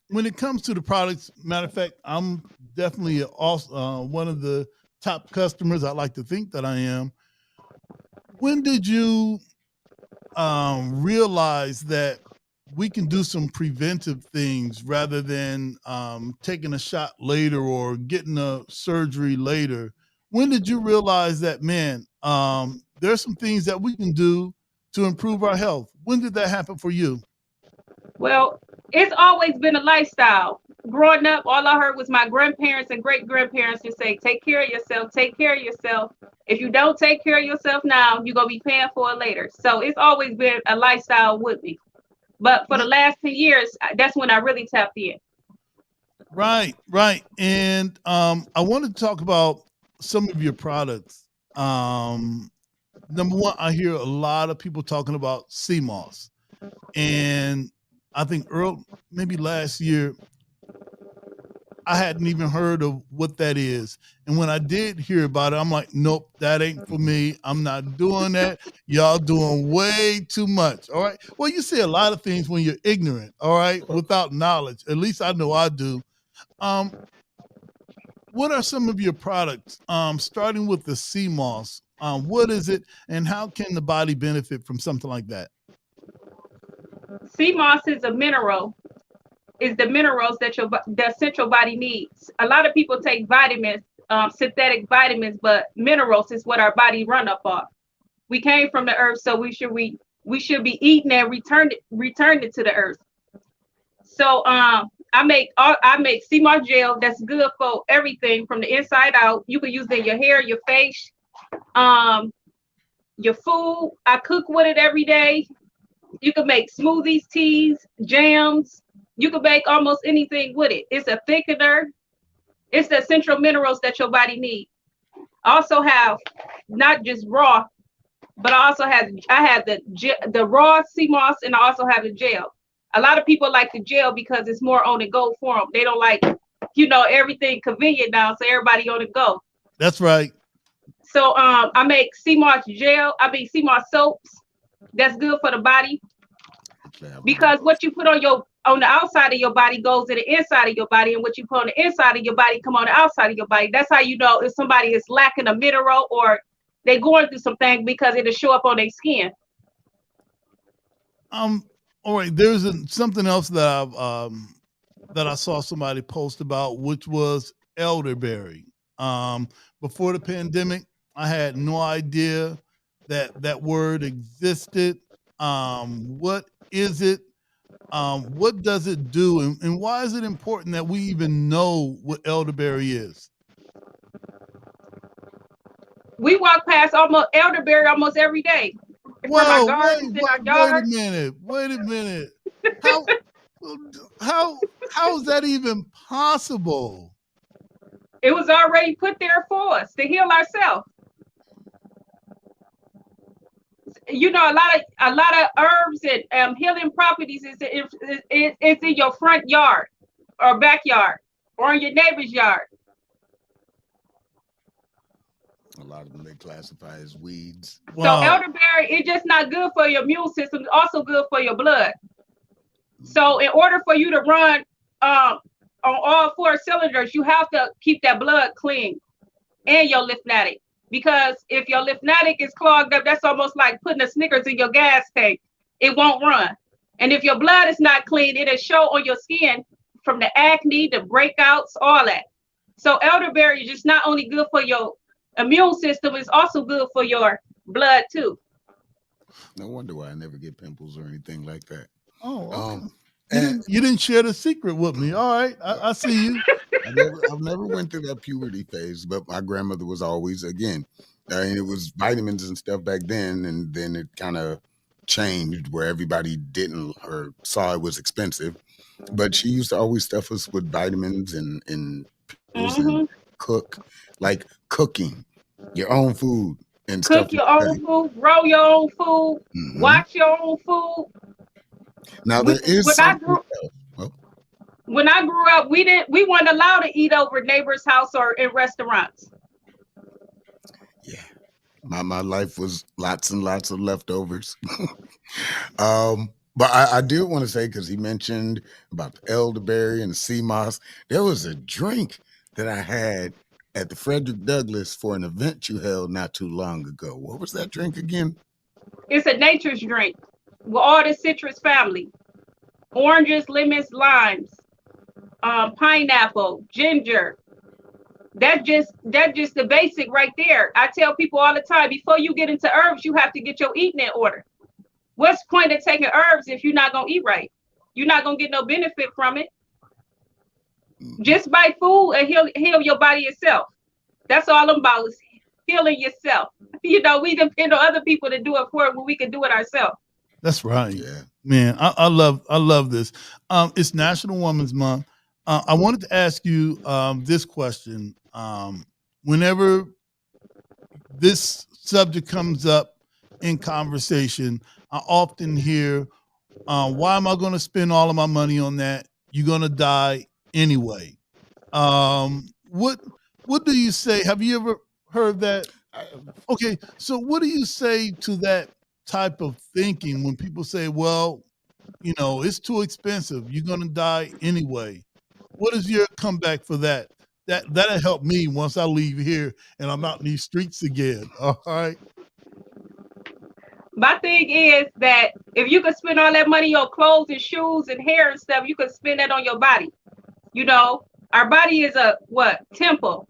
when it comes to the products, matter of fact, I'm definitely also one of the top customers. I like to think that I am. When did you realize that we can do some preventive things rather than taking a shot later or getting a surgery later? When did you realize that, man, there's some things that we can do to improve our health? When did that happen for you? Well, it's always been a lifestyle. Growing up, all I heard was my grandparents and great grandparents just say, take care of yourself, take care of yourself. If you don't take care of yourself now, you're going to be paying for it later. So it's always been a lifestyle with me. But for the last 10 years, that's when I really tapped in. Right, right. And I wanted to talk about some of your products. Number one, I hear a lot of people talking about CMOS. And I think maybe last year, I hadn't even heard of what that is. And when I did hear about it, I'm like, nope, that ain't for me. I'm not doing that. Y'all doing way too much. All right. Well, you say a lot of things when you're ignorant, all right, without knowledge. At least I know I do. What are some of your products? Starting with the CMOS, what is it and how can the body benefit from something like that? CMOS is a mineral. Is the minerals that the central body needs. A lot of people take vitamins, synthetic vitamins, but minerals is what our body run up off. We came from the earth, so we should be eating and return it to the earth. So I make CMOS gel that's good for everything from the inside out. You can use it in your hair, your face, your food. I cook with it every day. You can make smoothies, teas, jams. You can make almost anything with it. It's a thickener. It's the essential minerals that your body needs. I also have not just raw, but I have the raw CMOS and I also have the gel. A lot of people like the gel because it's more on the go for them. They don't like, everything convenient now, so everybody on the go. That's right. So I make CMOS gel. I make CMOS soaps. That's good for the body. Because what you put on the outside of your body goes to the inside of your body, and what you put on the inside of your body come on the outside of your body. That's how you know if somebody is lacking a mineral or they're going through something, because it'll show up on their skin. All right. There's something else that I saw somebody post about, which was elderberry. Before the pandemic, I had no idea that word existed. What is it? What does it do? And why is it important that we even know what elderberry is? We walk past elderberry almost every day. Whoa, wait a minute. How is that even possible? It was already put there for us to heal ourselves. A lot of herbs and healing properties is in your front yard or backyard or in your neighbor's yard. A lot of them they classify as weeds. Wow. So elderberry, it's just not good for your immune system. It's also good for your blood. So in order for you to run on all four cylinders, you have to keep that blood clean and your lymphatic. Because if your lymphatic is clogged up, that's almost like putting a Snickers in your gas tank. It won't run. And if your blood is not clean, it'll show on your skin from the acne, the breakouts, all that. So elderberry is just not only good for your immune system, it's also good for your blood too. No wonder why I never get pimples or anything like that. Oh, okay. You didn't share the secret with me. All right, I see you. I've never went through that puberty phase, but my grandmother was always, again, and it was vitamins and stuff back then, and then it kind of changed where everybody didn't or saw it was expensive. But she used to always stuff us with vitamins and pills and cook, like cooking your own food and Cook stuff your like own that. food, grow your own food, Hmm. watch your own food. Now there is When I something grew else. Well, when I grew up, we weren't allowed to eat over neighbors' house or in restaurants. yeah, my life was lots and lots of leftovers. But I did want to say, because he mentioned about the elderberry and the sea moss, there was a drink that I had at the Frederick Douglass for an event you held not too long ago. What was that drink again? It's a nature's drink with all the citrus family: oranges, lemons, limes, pineapple, ginger. That's just the basic right there. I tell people all the time, before you get into herbs, you have to get your eating in order. What's the point of taking herbs if you're not gonna eat right? You're not gonna get no benefit from it. Just buy food and heal your body yourself. That's all I'm about, is healing yourself. You know, we depend on other people to do it for it when we can do it ourselves. That's right. Yeah. Man, I love this. It's National Women's Month. I wanted to ask you this question. Whenever this subject comes up in conversation, I often hear, why am I going to spend all of my money on that? You're going to die anyway. What do you say? Have you ever heard that? Okay, so what do you say to that type of thinking when people say, well, you know, it's too expensive, you're going to die anyway? What is your comeback for that? That'll help me once I leave here and I'm out in these streets again. All right. My thing is that if you could spend all that money on clothes and shoes and hair and stuff, you could spend that on your body. You know, our body is a temple.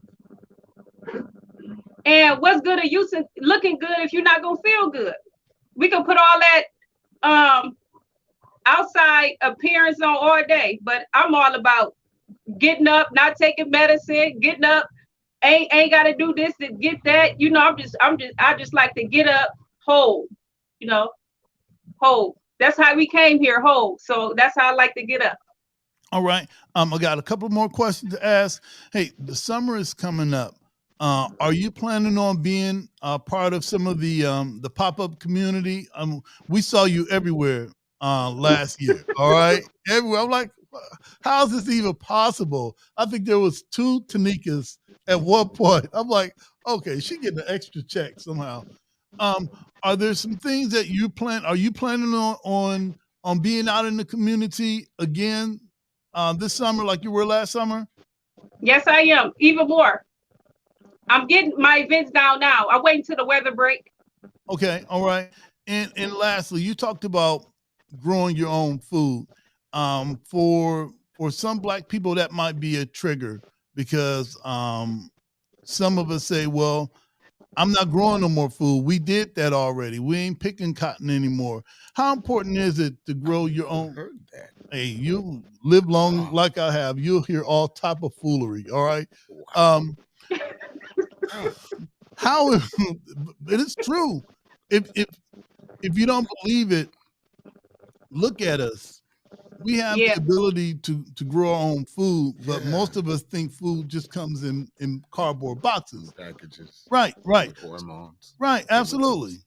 And what's good of you looking good if you're not gonna feel good? We can put all that outside appearance on all day, but I'm all about getting up, not taking medicine, getting up, ain't gotta do this to get that. You know, I just like to get up whole, you know, whole. That's how we came here, whole. So that's how I like to get up. All right. I got a couple more questions to ask. Hey, the summer is coming up. Are you planning on being part of some of the pop-up community? We saw you everywhere last year. All right, everywhere. I'm like, how's this even possible? I think there was 2 Tanikas at one point. I'm like, okay, she getting an extra check somehow. Are there some things that you plan? Are you planning on being out in the community again this summer, like you were last summer? Yes, I am. Even more. I'm getting my events down now. I'm waiting till the weather break. Okay, all right. And lastly, you talked about growing your own food. For some Black people, that might be a trigger because some of us say, "Well, I'm not growing no more food. We did that already. We ain't picking cotton anymore." How important is it to grow your own? Heard that. Hey, you live long like I have, you'll hear all type of foolery. All right. How it is true. If you don't believe it, look at us. We have the ability to grow our own food, but most of us think food just comes in cardboard boxes. Packages. Right. With hormones. Right, absolutely.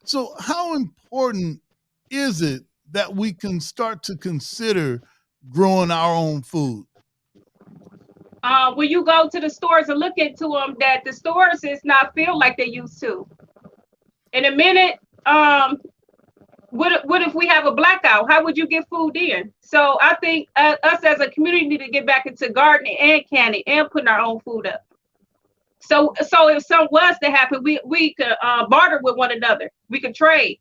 So how important is it that we can start to consider growing our own food? When you go to the stores and look into them, that the stores is not feel like they used to. In a minute, what if we have a blackout? How would you get food in? So I think us as a community need to get back into gardening and canning and putting our own food up. So if something was to happen, we could barter with one another. We could trade.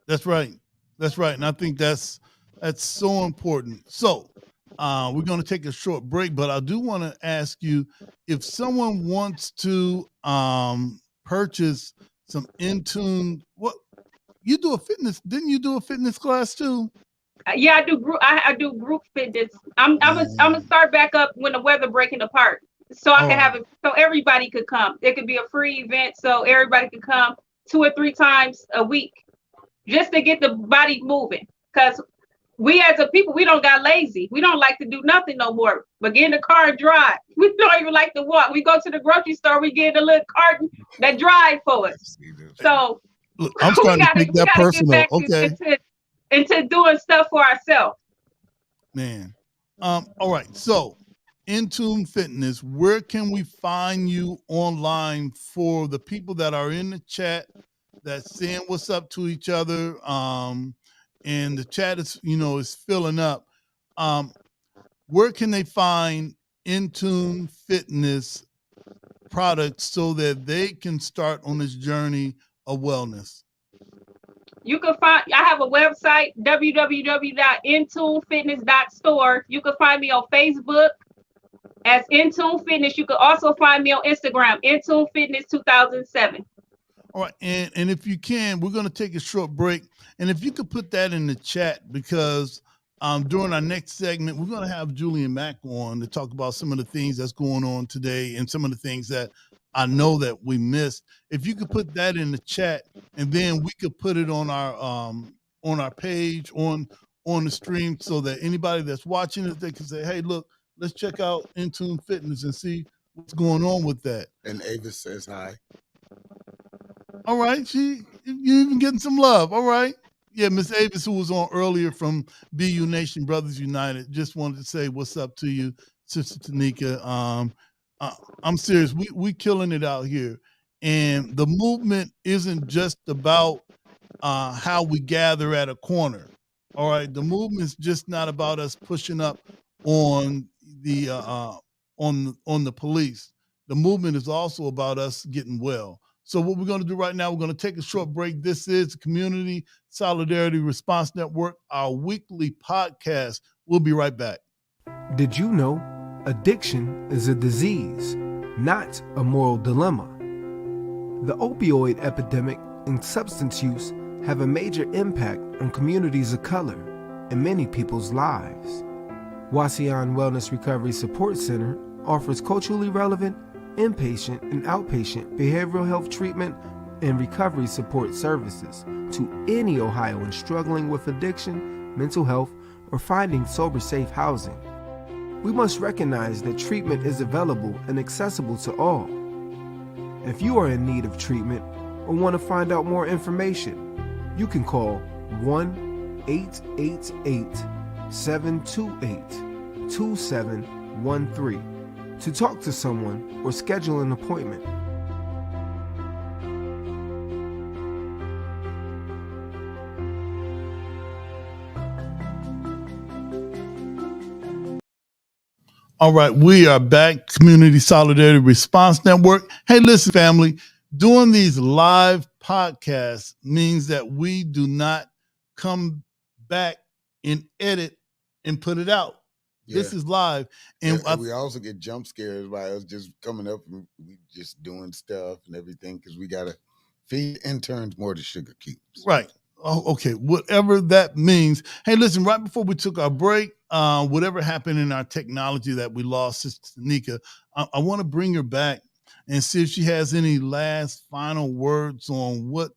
That's right. And I think that's so important. So we're going to take a short break, but I do want to ask you, if someone wants to purchase some Intune, what you do a fitness? Didn't you do a fitness class too? Yeah, I do group. I do group fitness. I'm gonna start back up when the weather breaking apart, so I can have it so everybody could come. It could be a free event, so everybody could come 2 or 3 times a week, just to get the body moving. Cause we as a people, we don't got lazy. We don't like to do nothing no more. But get in the car and drive. We don't even like to walk. We go to the grocery store. We get a little carton that drive for us. So Look, I'm starting to take that personal. Get back Okay. into doing stuff for ourselves. Man. All right. So, Intune Fitness, where can we find you online for the people that are in the chat that's saying what's up to each other? And the chat is, is filling up. Where can they find Intune Fitness products so that they can start on this journey of wellness? You can find, I have a website, www.intunefitness.store. You can find me on Facebook as Intune Fitness. You can also find me on Instagram, Intune Fitness 2007. All right, and if you can, we're going to take a short break. And if you could put that in the chat, because during our next segment, we're going to have Julian Mack on to talk about some of the things that's going on today and some of the things that I know that we missed. If you could put that in the chat, and then we could put it on our page on the stream, so that anybody that's watching it, they can say, "Hey, look, let's check out Intune Fitness and see what's going on with that." And Avis says hi. All right, you even getting some love. All right. Yeah, Miss Avis, who was on earlier from BU Nation Brothers United, just wanted to say what's up to you, Sister Tanika. I'm serious. We killing it out here. And the movement isn't just about how we gather at a corner. All right. The movement's just not about us pushing up on the on the police. The movement is also about us getting well. So what we're going to do right now, we're going to take a short break. This is the Community Solidarity Response Network, our weekly podcast. We'll be right back. Did you know addiction is a disease, not a moral dilemma? The opioid epidemic and substance use have a major impact on communities of color and many people's lives. Wasion Wellness Recovery Support Center offers culturally relevant inpatient and outpatient behavioral health treatment and recovery support services to any Ohioan struggling with addiction, mental health, or finding sober, safe housing. We must recognize that treatment is available and accessible to all. If you are in need of treatment or want to find out more information, you can call 1-888-728-2713 to talk to someone or schedule an appointment. All right, we are back, Community Solidarity Response Network. Hey, listen, family, doing these live podcasts means that we do not come back and edit and put it out. Yeah. This is live. And we also get jump scares by us just coming up and we just doing stuff and everything because we got to feed interns more to sugar cubes. Right. Oh, okay. Whatever that means. Hey, listen, right before we took our break, whatever happened in our technology that we lost, Sister Tanika, I want to bring her back and see if she has any last final words on what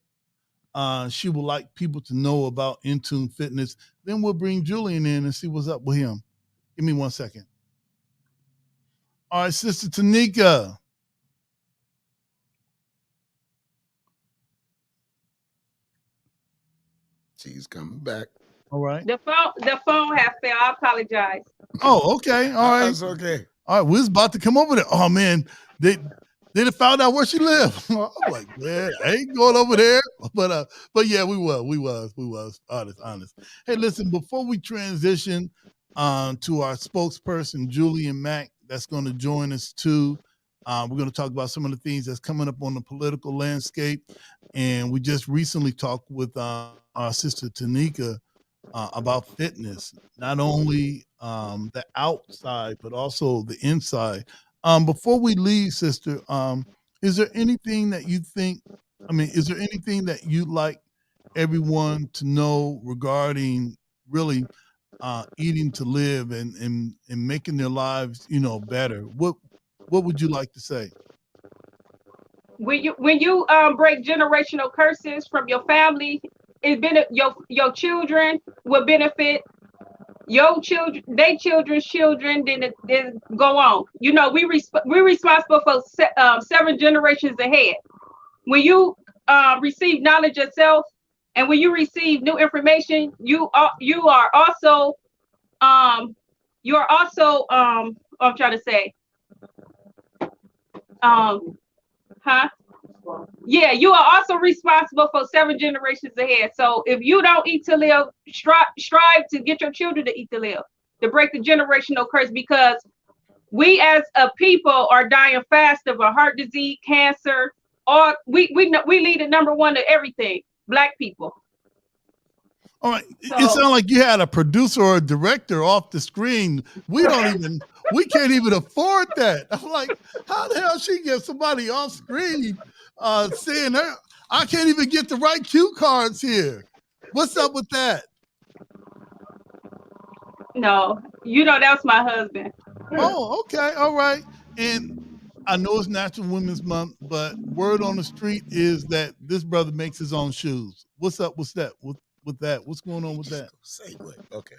she would like people to know about Intune Fitness. Then we'll bring Julian in and see what's up with him. Give me 1 second. All right, Sister Tanika. She's coming back. All right. The phone has failed. I apologize. Oh, okay. All right. That's okay. All right, we was about to come over there. Oh man, they found out where she lived. I'm like, man, I ain't going over there. But yeah, we was honest. Hey, listen, before we transition to our spokesperson, Julian Mack, that's going to join us too. We're going to talk about some of the things that's coming up on the political landscape. And we just recently talked with our sister Tanika about fitness, not only the outside, but also the inside. Before we leave, sister, is there anything that you think, is there anything that you'd like everyone to know regarding really eating to live and making their lives, better. What would you like to say? When you break generational curses from your family, your children will benefit, your children, their children's children, then go on. We're responsible for 7 generations ahead. When you receive knowledge yourself, and when you receive new information, you are also I'm trying to say, um huh yeah, you are also responsible for 7 generations ahead. So if you don't eat to live, strive to get your children to eat to live, to break the generational curse, because we as a people are dying fast of a heart disease, cancer, or we lead the number one to everything, Black people. All right. It So sounds like you had a producer or a director off the screen. We can't even afford that. I'm like, how the hell she get somebody off screen saying her? I can't even get the right cue cards here. What's up with that? no, that was my husband. Oh, okay. All right. And I know it's National Women's Month, but word on the street is that this brother makes his own shoes. What's up? What's that? With that? What's going on with that? Say what? Okay.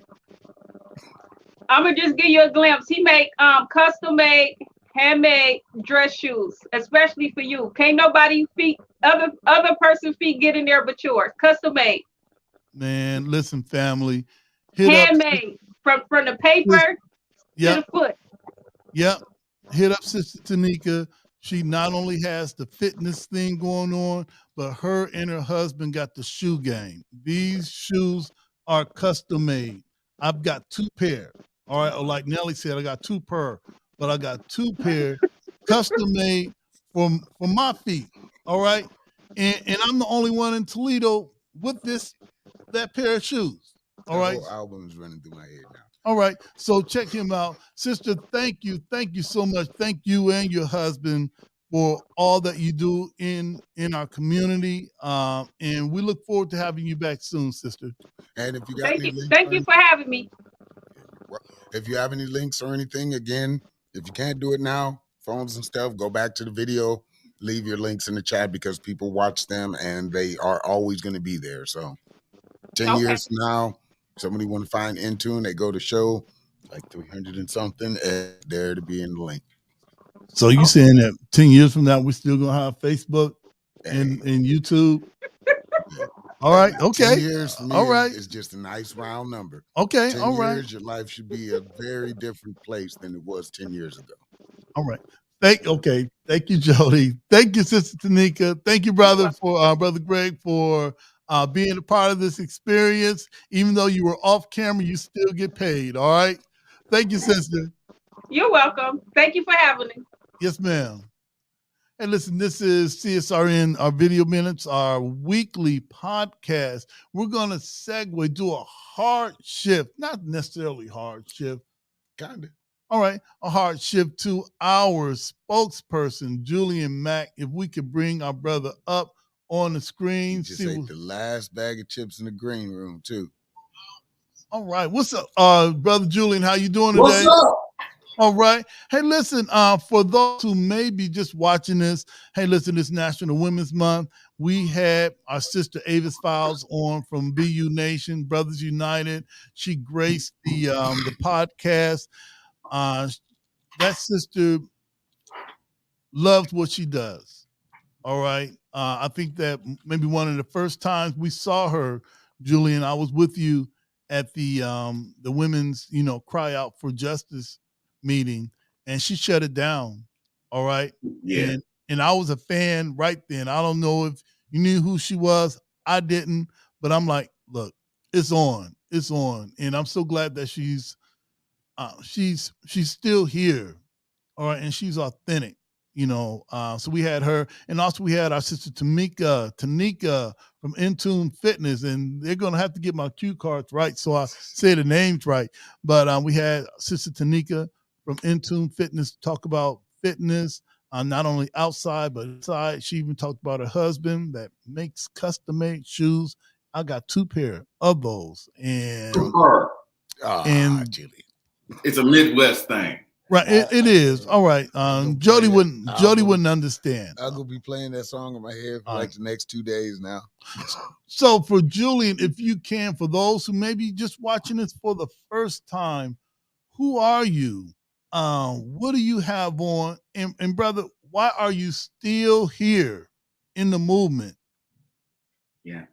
I'm gonna just give you a glimpse. He make custom made, handmade dress shoes, especially for you. Can't nobody feet, other person feet get in there but yours. Custom made, Man, listen, family. Hit up. handmade, from the paper to Yep. the foot. Yep. Hit up Sister Tanika. She not only has the fitness thing going on, but her and her husband got the shoe game. These shoes are custom made. I've got 2 pair. All right. Or like Nelly said, I got 2 pair, but I got 2 pair custom made for my feet. All right. And I'm the only one in Toledo with that pair of shoes. All The right. whole album is running through my head now. All right. So check him out. Sister, thank you. Thank you so much. Thank you and your husband for all that you do in our community. And we look forward to having you back soon, sister. And if you got any links, Thank you for having me. if you have any links or anything, again, if you can't do it now, phones and stuff, go back to the video, leave your links in the chat, because people watch them and they are always going to be there. So 10 years from now, somebody want to find Intune, they go to show like 300 and something, and there to be in the link. So you saying that 10 years from now, we're still going to have Facebook and YouTube? All right. Okay. 10 years for me all right. is just a nice round number. Okay. 10 all right. years, your life should be a very different place than it was 10 years ago. All right. Thank you, Jody. Thank you, Sister Tanika. Thank you, brother, for Brother Greg, for being a part of this experience. Even though you were off camera, you still get paid. All right. Thank you, sister. You're welcome. Thank you for having me. Yes, ma'am. Hey, listen, this is CSRN, our video minutes, our weekly podcast. We're going to do a hard shift, not necessarily hard shift. Kind of. All right, a hard shift to our spokesperson, Julian Mack. If we could bring our brother up on the screen. Just ate the last bag of chips in the green room, too. All right. What's up, Brother Julian? How you doing today? What's up? All right. Hey, listen, for those who may be just watching this, hey, listen, it's National Women's Month. We had our sister Avis Files on from BU Nation, Brothers United. She graced the podcast. That sister loves what she does. All right. I think that maybe one of the first times we saw her, Julian, I was with you at the women's, cry out for justice meeting, and she shut it down. All right. Yeah. And I was a fan right then. I don't know if you knew who she was. I didn't, but I'm like, look, it's on. It's on. And I'm so glad that she's still here. All right. And she's authentic. So we had her, and also we had our sister Tanika from Intune Fitness, and they're gonna have to get my cue cards right, so I say the names right. But we had Sister Tanika from Intune Fitness talk about fitness, not only outside but inside. She even talked about her husband that makes custom-made shoes I got 2 pair of those, and Julian. It's a Midwest thing. right, it is. All right. Jody wouldn't understand. I'm gonna be playing that song in my head for like the next 2 days now. So for Julian, if you can, for those who may be just watching this for the first time, who are you? What do you have on? And brother, why are you still here in the movement? Yeah.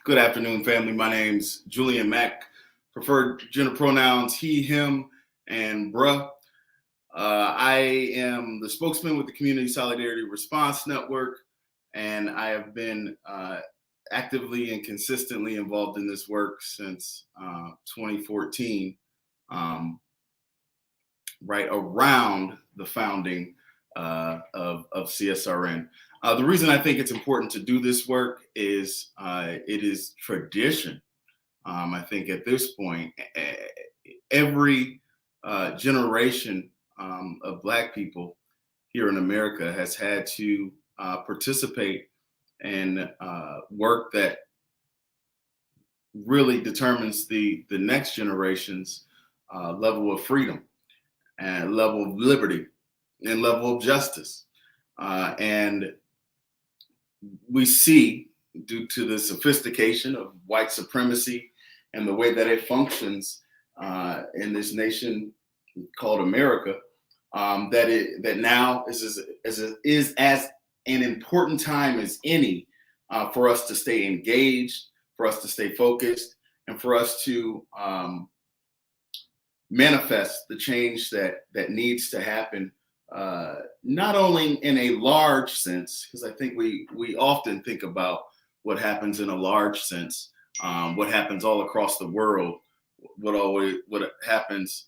Good afternoon, family. My name's Julian Mack. Preferred gender pronouns he, him, and bruh. I am the spokesman with the Community Solidarity Response Network, and I have been actively and consistently involved in this work since 2014, right around the founding of CSRN. The reason I think it's important to do this work is it is tradition. I think at this point, every generation of Black people here in America has had to participate in work that really determines the next generation's level of freedom and level of liberty and level of justice. And we see, due to the sophistication of white supremacy and the way that it functions in this nation called America, that now is as an important time as any for us to stay engaged, for us to stay focused, and for us to manifest the change that needs to happen, not only in a large sense, because I think we often think about what happens in a large sense, what happens all across the world, what happens,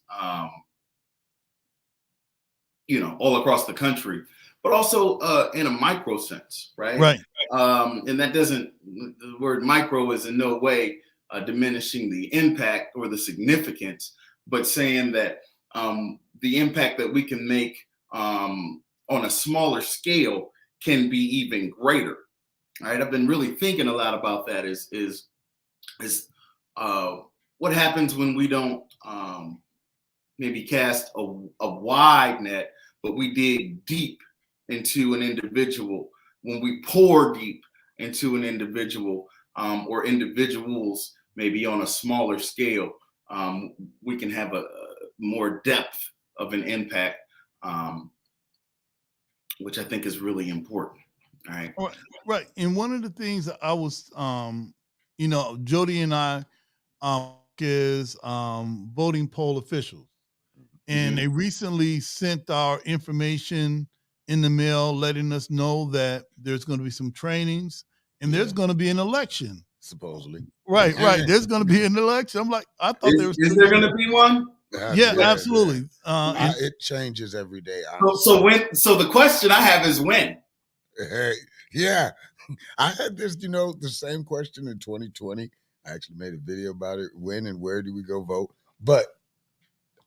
all across the country, but also in a micro sense, right? Right. And the word micro is in no way diminishing the impact or the significance, but saying that the impact that we can make on a smaller scale can be even greater. Right. I've been really thinking a lot about that is what happens when we don't maybe cast a wide net, but we dig deep into an individual. When we pour deep into an individual or individuals, maybe on a smaller scale, we can have a more depth of an impact, which I think is really important. All right. Right. And one of the things that I was, Jody and I is voting poll officials. And they recently sent our information in the mail, letting us know that there's going to be some trainings and there's going to be an election. Supposedly. Right. There's going to be an election. I'm like, I thought there was. Is there going to be one? Yeah, absolutely. It changes every day. So the question I have is when? Yeah, I had this, the same question in 2020. I actually made a video about it. When and where do we go vote? But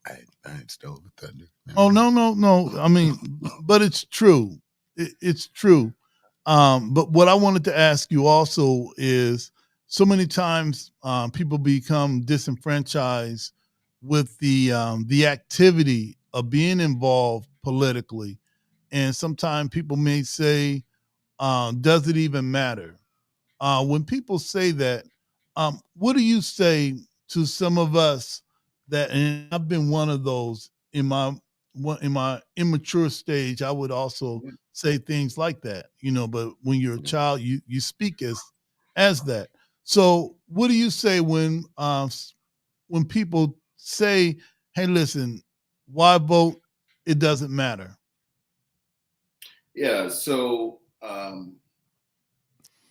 I ain't stole the thunder. Oh, no. I mean, but it's true. It's true. But what I wanted to ask you also is, so many times people become disenfranchised with the activity of being involved politically. And sometimes people may say, does it even matter? When people say that, what do you say to some of us that, and I've been one of those in my immature stage, I would also say things like that, but when you're a child, you speak as that. So what do you say when people say, hey, listen, why vote? It doesn't matter. Yeah. So,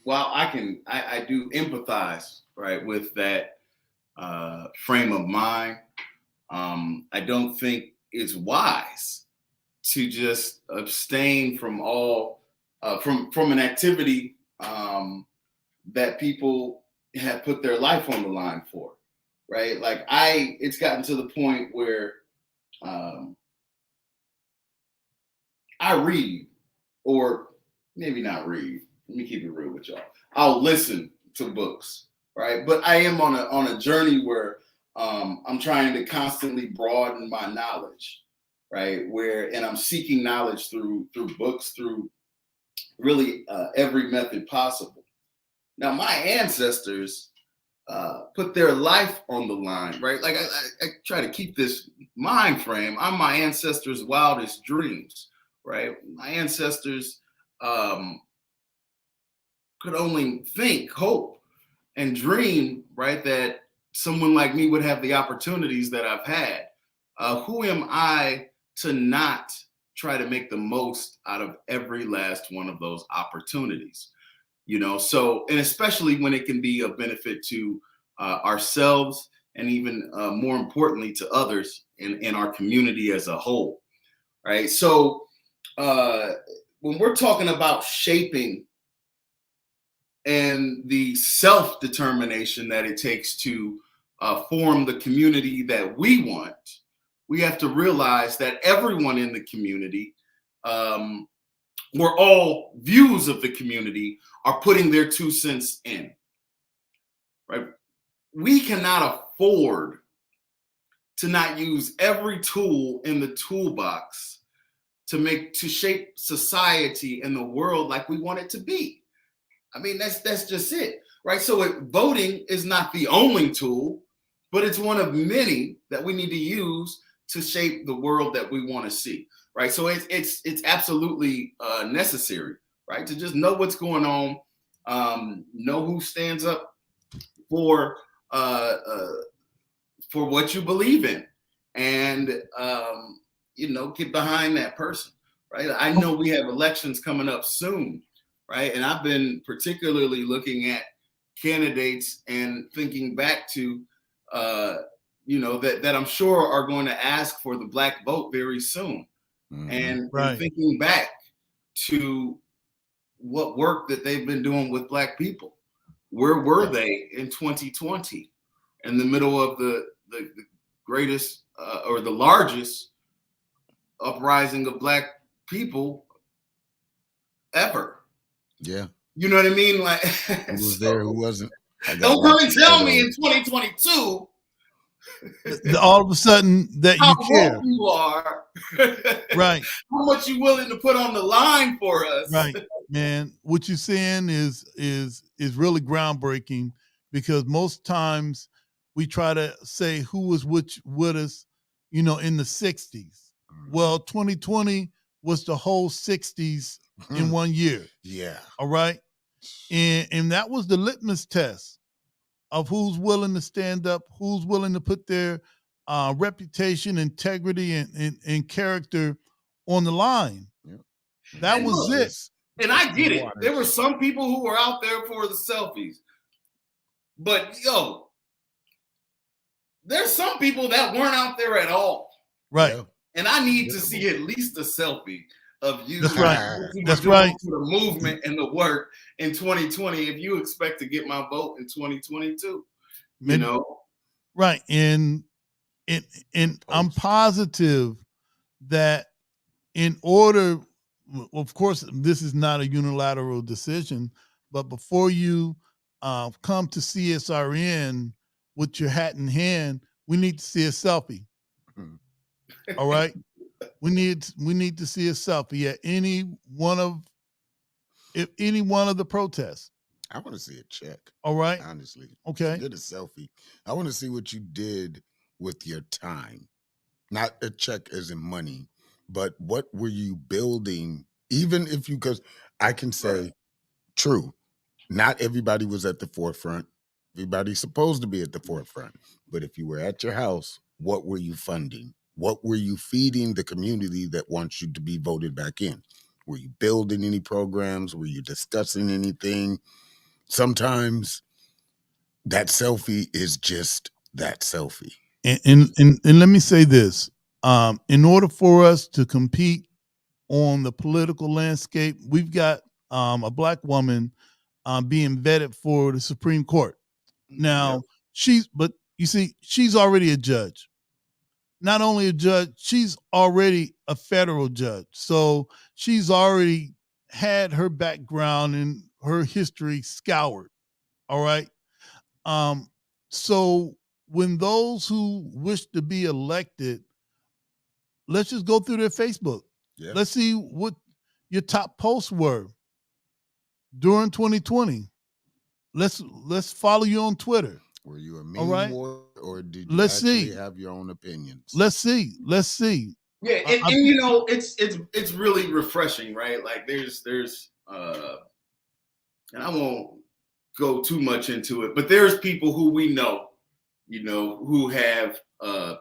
while I do empathize, right, with that frame of mind, I don't think it's wise to just abstain from all from an activity that people have put their life on the line for, right? Like it's gotten to the point where I read, or maybe not read. Let me keep it real with y'all. I'll listen to books, right? But I am on a journey where I'm trying to constantly broaden my knowledge, right? And I'm seeking knowledge through books, through really every method possible. Now, my ancestors put their life on the line, right? Like I try to keep this mind frame. I'm my ancestors' wildest dreams, right? My ancestors could only think, hope, and dream, right, that someone like me would have the opportunities that I've had. Who am I to not try to make the most out of every last one of those opportunities? So, and especially when it can be of benefit to ourselves and even more importantly to others in our community as a whole, right? So when we're talking about shaping and the self-determination that it takes to form the community that we want, we have to realize that everyone in the community, or all views of the community, are putting their 2 cents in, right? We cannot afford to not use every tool in the toolbox to shape society and the world like we want it to be. I mean, that's just it, right? So voting is not the only tool, but it's one of many that we need to use to shape the world that we want to see, right? So it's absolutely necessary, right, to just know what's going on, know who stands up for what you believe in, and get behind that person, right? I know we have elections coming up soon, right? And I've been particularly looking at candidates and thinking back to, that I'm sure are going to ask for the Black vote very soon. Mm-hmm. And thinking back to what work that they've been doing with Black people. Where were they in 2020 in the middle of the greatest or the largest uprising of Black people ever? Yeah. You know what I mean? Like, who was there, who wasn't? Don't come and tell me in 2022 all of a sudden that how you care. You are. Right. How much you willing to put on the line for us. Right, man. What you're saying is really groundbreaking, because most times we try to say who was with us, in the 60s. Well, 2020 was the whole 60s in 1 year. Yeah. All right. And that was the litmus test of who's willing to stand up, who's willing to put their reputation, integrity, and character on the line. Yep. That was it. And I get it. There were some people who were out there for the selfies. But there's some people that weren't out there at all. Right. And I need to see at least a selfie of you. That's right. That's right. To the movement and the work in 2020 if you expect to get my vote in 2022. Right. And I'm positive that in order, of course, this is not a unilateral decision, but before you come to CSRN with your hat in hand, we need to see a selfie. All right. We need to see a selfie at any one of the protests. I want to see a check. All right. Honestly. Okay. Get a selfie. I want to see what you did with your time. Not a check as in money, but what were you building? Even if because I can say, true, not everybody was at the forefront. Everybody's supposed to be at the forefront. But if you were at your house, what were you funding? What were you feeding the community that wants you to be voted back in? Were you building any programs? Were you discussing anything? Sometimes that selfie is just that selfie. And let me say this. In order for us to compete on the political landscape, we've got a Black woman being vetted for the Supreme Court. Now, she's already a judge. Not only a judge, she's already a federal judge. So she's already had her background and her history scoured. All right. So when those who wish to be elected, let's just go through their Facebook. Yeah. Let's see what your top posts were during 2020. Let's follow you on Twitter. Were you a All meme right. warrior, or did you Let's actually see. have your own opinions? Let's see. Yeah, and you know, it's really refreshing, right? Like there's and I won't go too much into it, but there's people who we know, you know, who have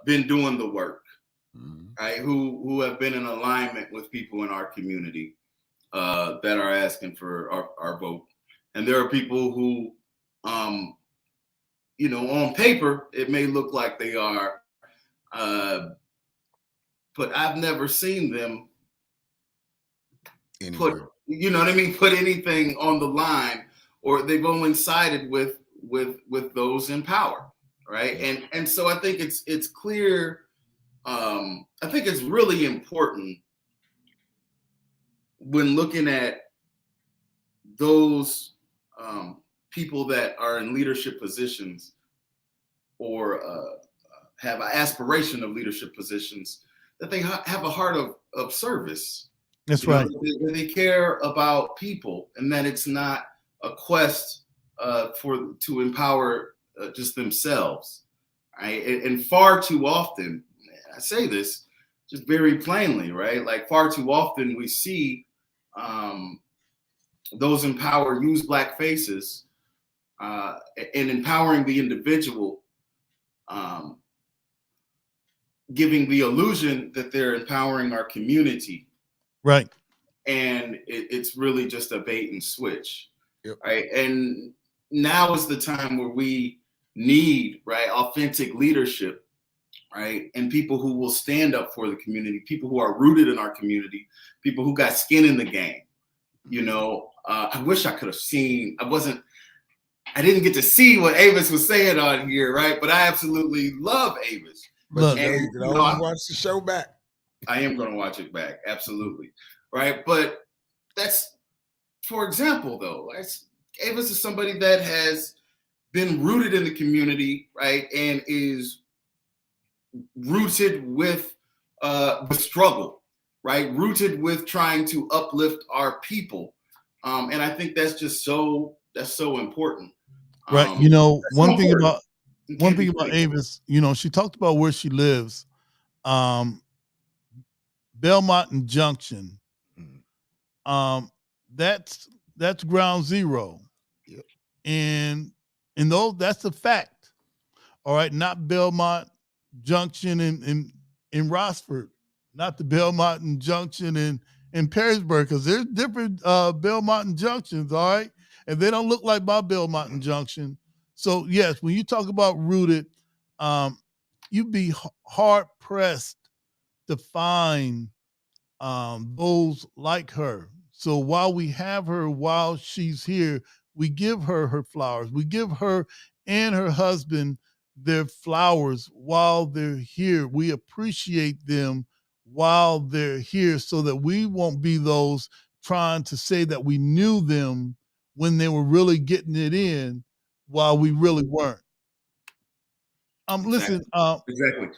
been doing the work, right? Who have been in alignment with people in our community that are asking for our vote. And there are people who, you know, on paper, it may look like they are, but I've never seen them put, you know what I mean, put anything on the line, or they've only sided with those in power, right? And so I think it's clear. I think it's really important when looking at those people that are in leadership positions or have an aspiration of leadership positions, that they have a heart of service. That's right. They care about people, and that it's not a quest to empower just themselves. Right? And far too often, I say this just very plainly, right? Like far too often we see those in power use Black faces and empowering the individual, giving the illusion that they're empowering our community. Right. And it's really just a bait and switch. Yep. Right. And now is the time where we need, right, authentic leadership, right? And people who will stand up for the community, people who are rooted in our community, people who got skin in the game. You know, I wish I could have seen, I didn't get to see what Avis was saying on here, right? But I absolutely love Avis. But you can always watch the show back. I am going to watch it back. Absolutely. Right. But that's, for example, though, Avis is somebody that has been rooted in the community, right? And is rooted with the struggle, right? Rooted with trying to uplift our people. And I think that's just that's so important. Right. You know, one thing about Avis, you know, she talked about where she lives. Belmont and Junction. That's ground zero. Yep. And that's a fact. All right, not Belmont Junction in Rossford, not the Belmont and Junction in Perrysburg, because there's different Belmont and Junctions, all right? And they don't look like my Belmont and Junction. So yes, when you talk about rooted, you'd be hard pressed to find those like her. So while we have her, while she's here, we give her her flowers. We give her and her husband their flowers while they're here. We appreciate them while they're here, so that we won't be those trying to say that we knew them when they were really getting it in while we really weren't. Listen. Exactly.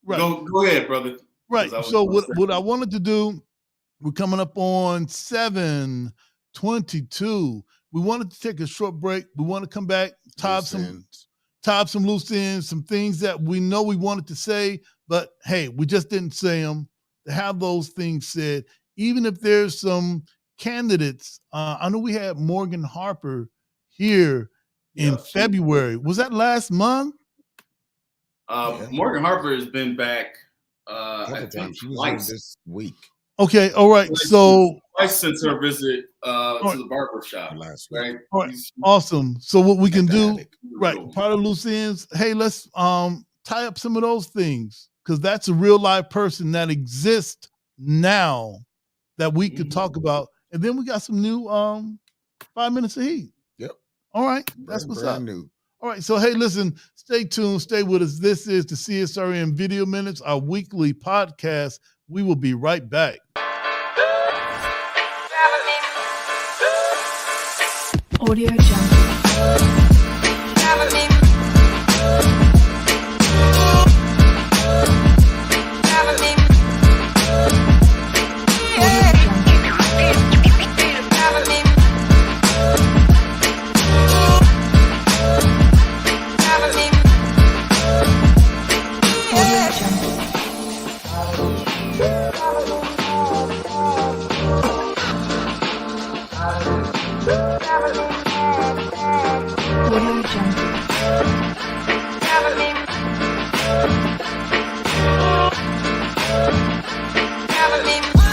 Right. Go ahead, brother. Right. So what I wanted to do, we're coming up on 7:22. We wanted to take a short break. We want to come back, tie up some loose ends, some things that we know we wanted to say, but hey, we just didn't say them. To have those things said, even if there's some candidates. I know we had Morgan Harper here in February. Was that last month? Morgan Harper has been back. I think she was here this week. Okay, all right. So twice since her visit to the barber shop last week. Right? All right, awesome. So what we can do, right? Part of loose ends. Hey, let's tie up some of those things, because that's a real live person that exists now that we could talk about. And then we got some new 5 minutes of heat. Yep. All right, that's what's up. New. All right, so hey, listen, stay tuned, stay with us. This is the CSRN Video Minutes, our weekly podcast. We will be right back. Audio Jungle. Audio Jungle. Audio Jungle. Audio Jungle. Audio Jungle. Audio Jungle.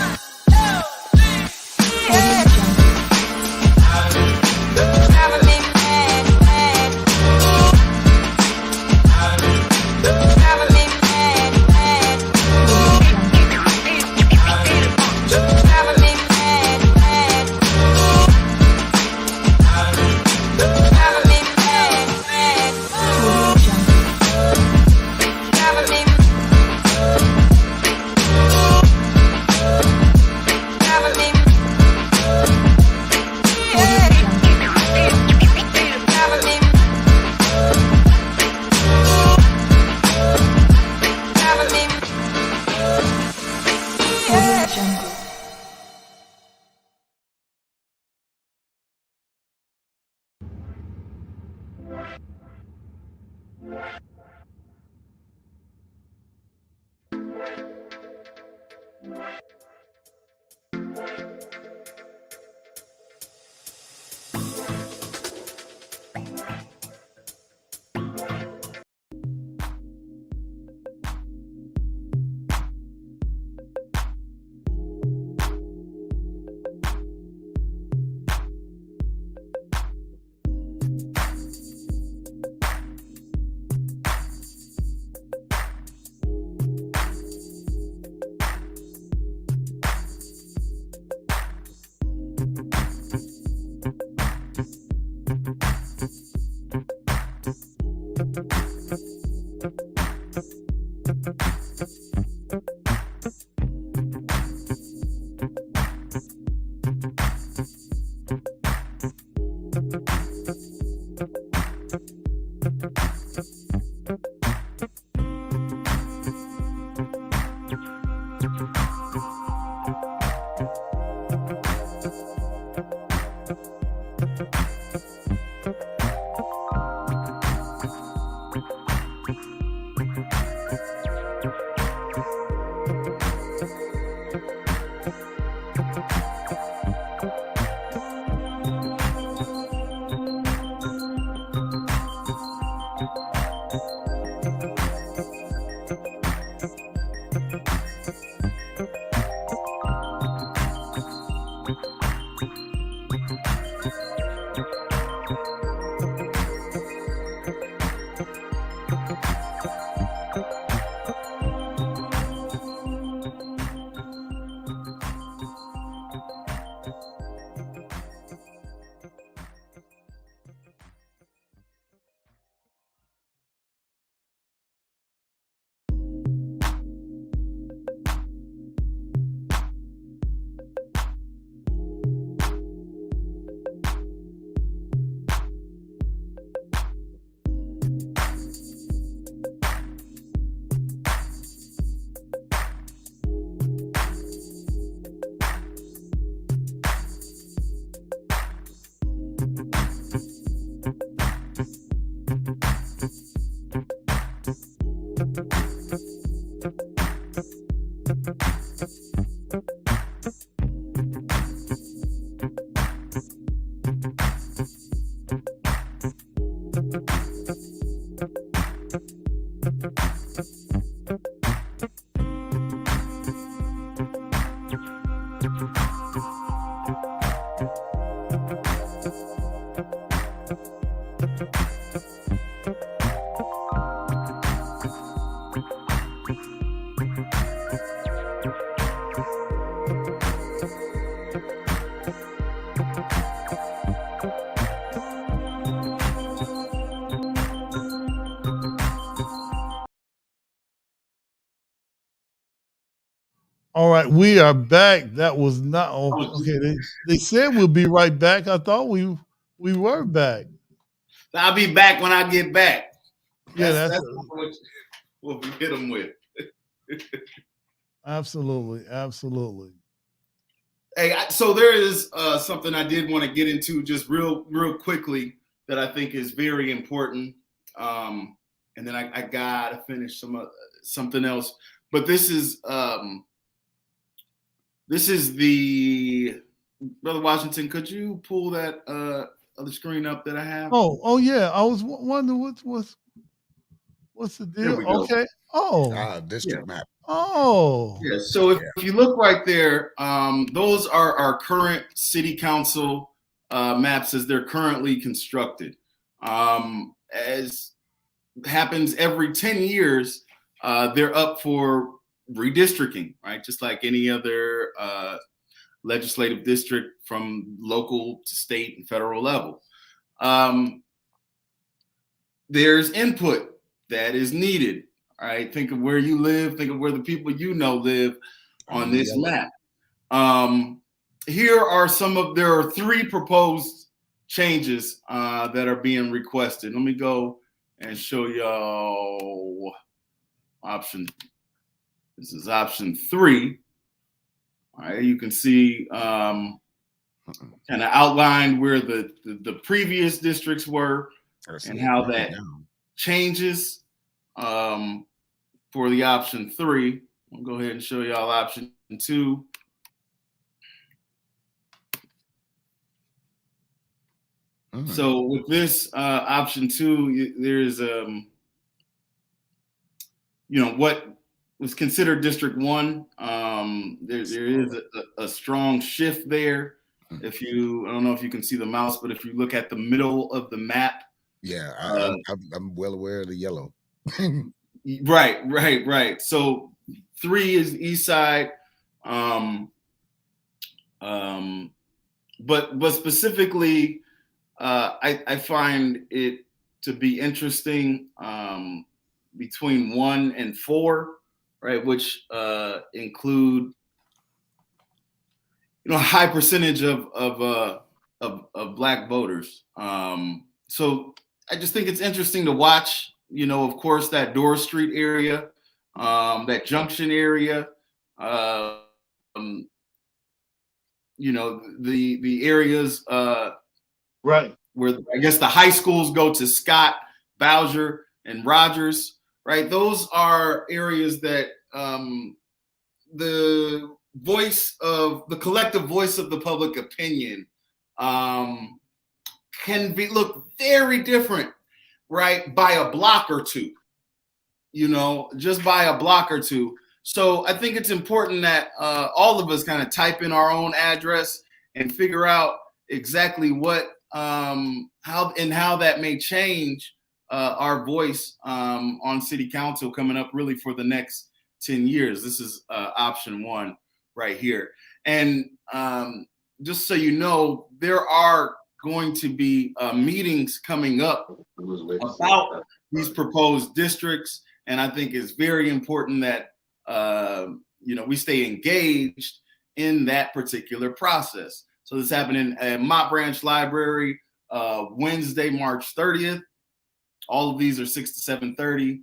All right, we are back. That was not okay. They said we'll be right back. I thought we were back. I'll be back when I get back. Yeah, That's what we hit them with. Absolutely. Hey, so there is something I did want to get into just real quickly that I think is very important. And then I gotta finish something else. But this is the Brother Washington, could you pull that other screen up that I have? Oh yeah. I was wondering what's the There deal? we go. Okay. Oh. District map. Oh. Yeah. So if you look right there, those are our current city council maps as they're currently constructed. As happens every 10 years, they're up for redistricting, right? Just like any other legislative district from local to state and federal level. There's input that is needed. All right, think of where you live, think of where the people you know live on this map. Here are there are 3 proposed changes that are being requested. Let me go and show y'all option. This is option 3. All right, you can see kind of outlined where the previous districts were and how that changes for the option 3. I'll go ahead and show y'all option 2. So with this option 2, there's what was considered District 1. There is a strong shift there. I don't know if you can see the mouse, but if you look at the middle of the map. Yeah, I'm well aware of the yellow. Right. So 3 is east side. But specifically, I find it to be interesting between 1 and 4, right, which include a high percentage of Black voters. So I just think it's interesting to watch. Of course, that Dorr Street area, that Junction area. The areas right where I guess the high schools go to Scott, Bowser, and Rogers, right? Those are areas that the collective voice of the public opinion can look very different, right? By a block or two, just by a block or two. So I think it's important that all of us kind of type in our own address and figure out exactly what, how that may change our voice on city council coming up really for the next 10 years. This is option 1 right here. And just so you know, there are going to be meetings coming up about these proposed districts. And I think it's very important that we stay engaged in that particular process. So this happening at Mott Branch Library Wednesday, March 30th. All of these are 6 to 7:30.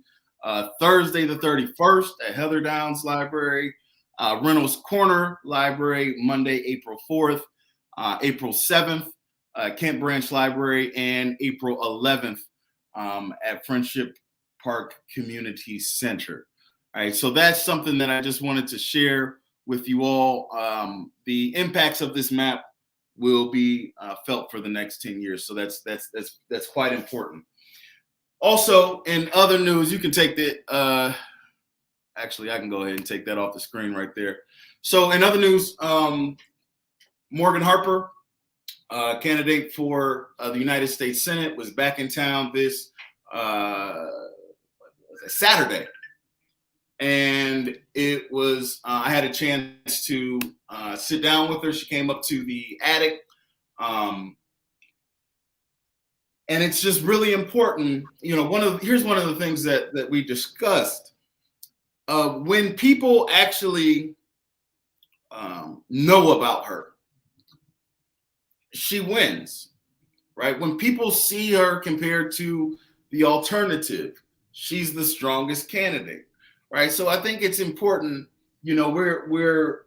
Thursday the 31st at Heather Downs Library. Reynolds Corner Library, Monday, April 4th. April 7th, Kent Branch Library, and April 11th at Friendship Park Community Center. All right, so that's something that I just wanted to share with you all. The impacts of this map will be felt for the next 10 years. So that's quite important. Also, in other news, you can take the, actually, I can go ahead and take that off the screen right there. So in other news, Morgan Harper, candidate for the United States Senate, was back in town this Saturday. And it was, I had a chance to sit down with her. She came up to the attic. And it's just really important, here's one of the things that we discussed. When people actually know about her, she wins, right? When people see her compared to the alternative, she's the strongest candidate, right? So I think it's important, we're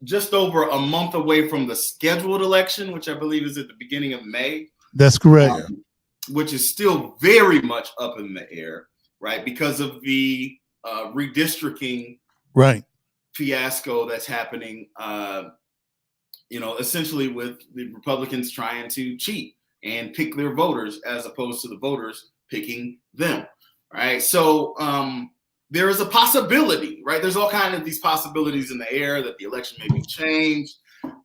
just over a month away from the scheduled election, which I believe is at the beginning of May. That's correct. Which is still very much up in the air, right? Because of the redistricting right fiasco that's happening essentially with the Republicans trying to cheat and pick their voters as opposed to the voters picking them, right? So there is a possibility, right? There's all kinds of these possibilities in the air that the election may be changed,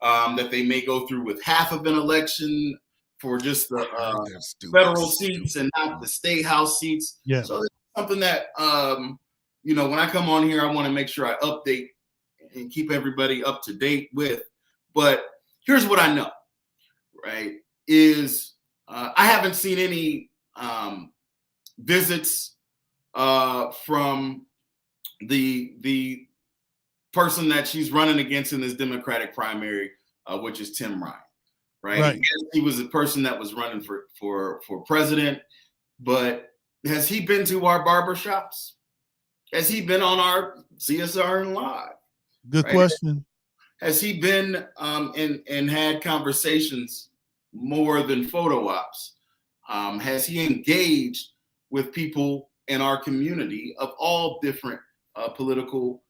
that they may go through with half of an election for just the federal seats and not the state house seats. Yeah. So it's something that, when I come on here, I want to make sure I update and keep everybody up to date with. But here's what I know, right, is I haven't seen any visits from the person that she's running against in this Democratic primary, which is Tim Ryan, right? Yes, he was a person that was running for president, but has he been to our barbershops? Has he been on our CSRN Live? Good question. Has he been and had conversations more than photo ops? Has he engaged with people in our community of all different political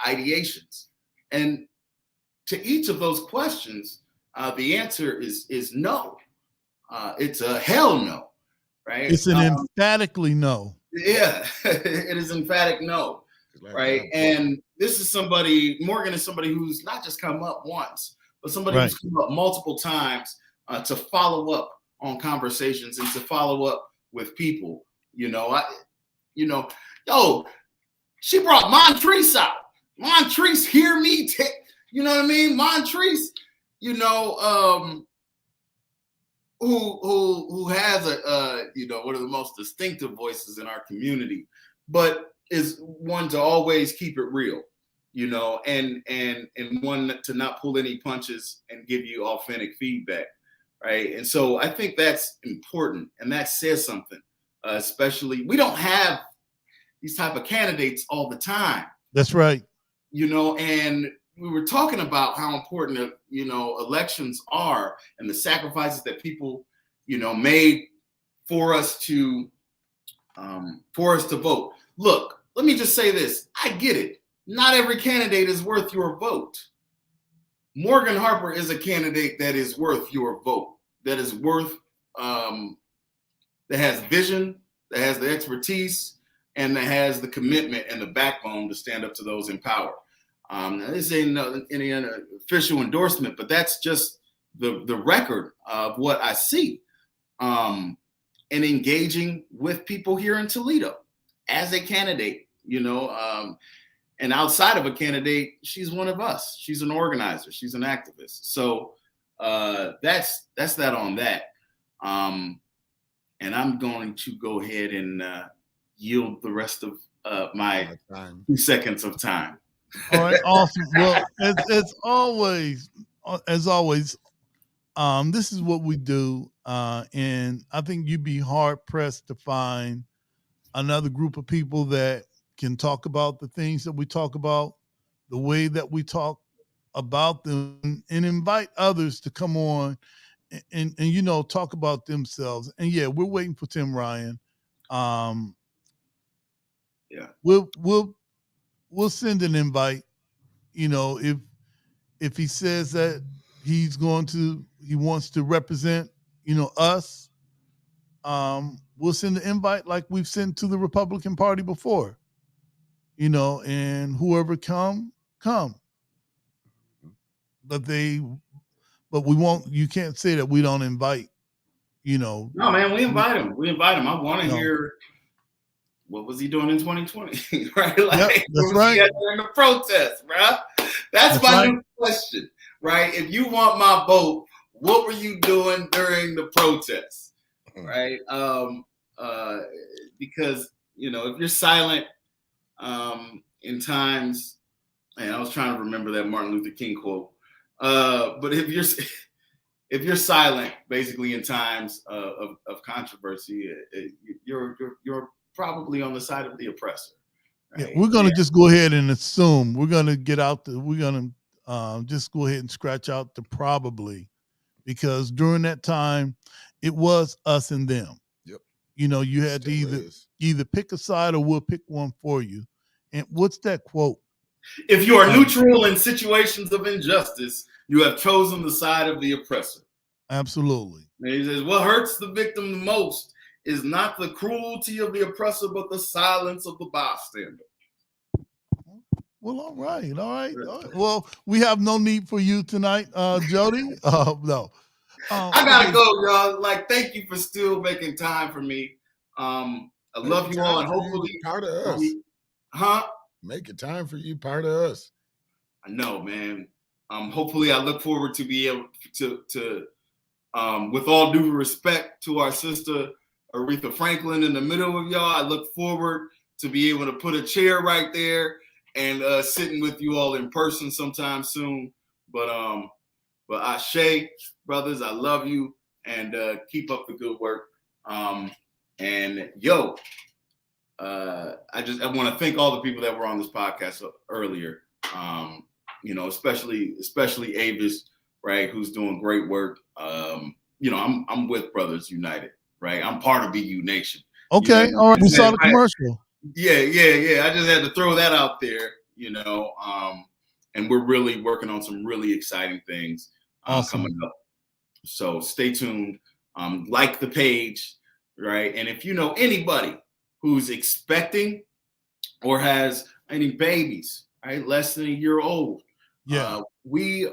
ideations? And to each of those questions, the answer is no. It's a hell no, right? It's an emphatically no. Yeah, it is emphatic no. Right. And this is Morgan is somebody who's not just come up once, but somebody who's come up multiple times to follow up on conversations and to follow up with people. She brought Montrese out. Montrese, hear me. You know what I mean? Montrese, who has one of the most distinctive voices in our community, but is one to always keep it real, and one to not pull any punches and give you authentic feedback, right? And so I think that's important, and that says something. Especially, we don't have these type of candidates all the time. That's right. And we were talking about how important elections are and the sacrifices that people made for us to vote. Look, let me just say this. I get it. Not every candidate is worth your vote. Morgan Harper is a candidate that is worth your vote, that is worth, that has vision, that has the expertise, and that has the commitment and the backbone to stand up to those in power. This ain't any official endorsement, but that's just the record of what I see. And engaging with people here in Toledo as a candidate, and outside of a candidate, she's one of us. She's an organizer. She's an activist. So that's that on that. And I'm going to go ahead and yield the rest of my 2 seconds of time. All right, awesome. Well, as always, this is what we do, and I think you'd be hard pressed to find another group of people that can talk about the things that we talk about, the way that we talk about them, and invite others to come on and talk about themselves. And yeah, we're waiting for Tim Ryan. Yeah, we'll send an invite. If he says that he wants to represent us, we'll send an invite like we've sent to the Republican Party before. And whoever come. But we won't. You can't say that we don't invite. No, man, we invite him. I want to hear what was he doing in 2020, right? Like, that's right. During the protest, bro. That's my new question, right? If you want my vote, what were you doing during the protest, right? Because if you're silent in times, and I was trying to remember that Martin Luther King quote, but if you're silent, basically in times of controversy, you're probably on the side of the oppressor. Right? Yeah, we're gonna just go ahead and assume we're gonna just go ahead and scratch out the probably, because during that time it was us and them. Yep. You had to either pick a side or we'll pick one for you. And what's that quote? If you are neutral in situations of injustice, you have chosen the side of the oppressor. Absolutely. And he says, what hurts the victim the most is not the cruelty of the oppressor, but the silence of the bystander. Well, all right. Well, we have no need for you tonight, Jody. No. I gotta go, y'all. Like, thank you for still making time for me. I love you all, and hopefully part of us. Make it time for you, part of us. I know, man. Hopefully, I look forward to be able to with all due respect to our sister Aretha Franklin in the middle of y'all, I look forward to be able to put a chair right there and sitting with you all in person sometime soon. But Ashe, brothers, I love you, and keep up the good work. And yo, I want to thank all the people that were on this podcast earlier. Especially Avis, right, who's doing great work. I'm with Brothers United, right? I'm part of BU Nation. Okay, all right. We saw the commercial. Yeah. I just had to throw that out there, and we're really working on some really exciting things coming up. So stay tuned. Like the page, right? And if you know anybody who's expecting or has any babies, right, less than a year old, we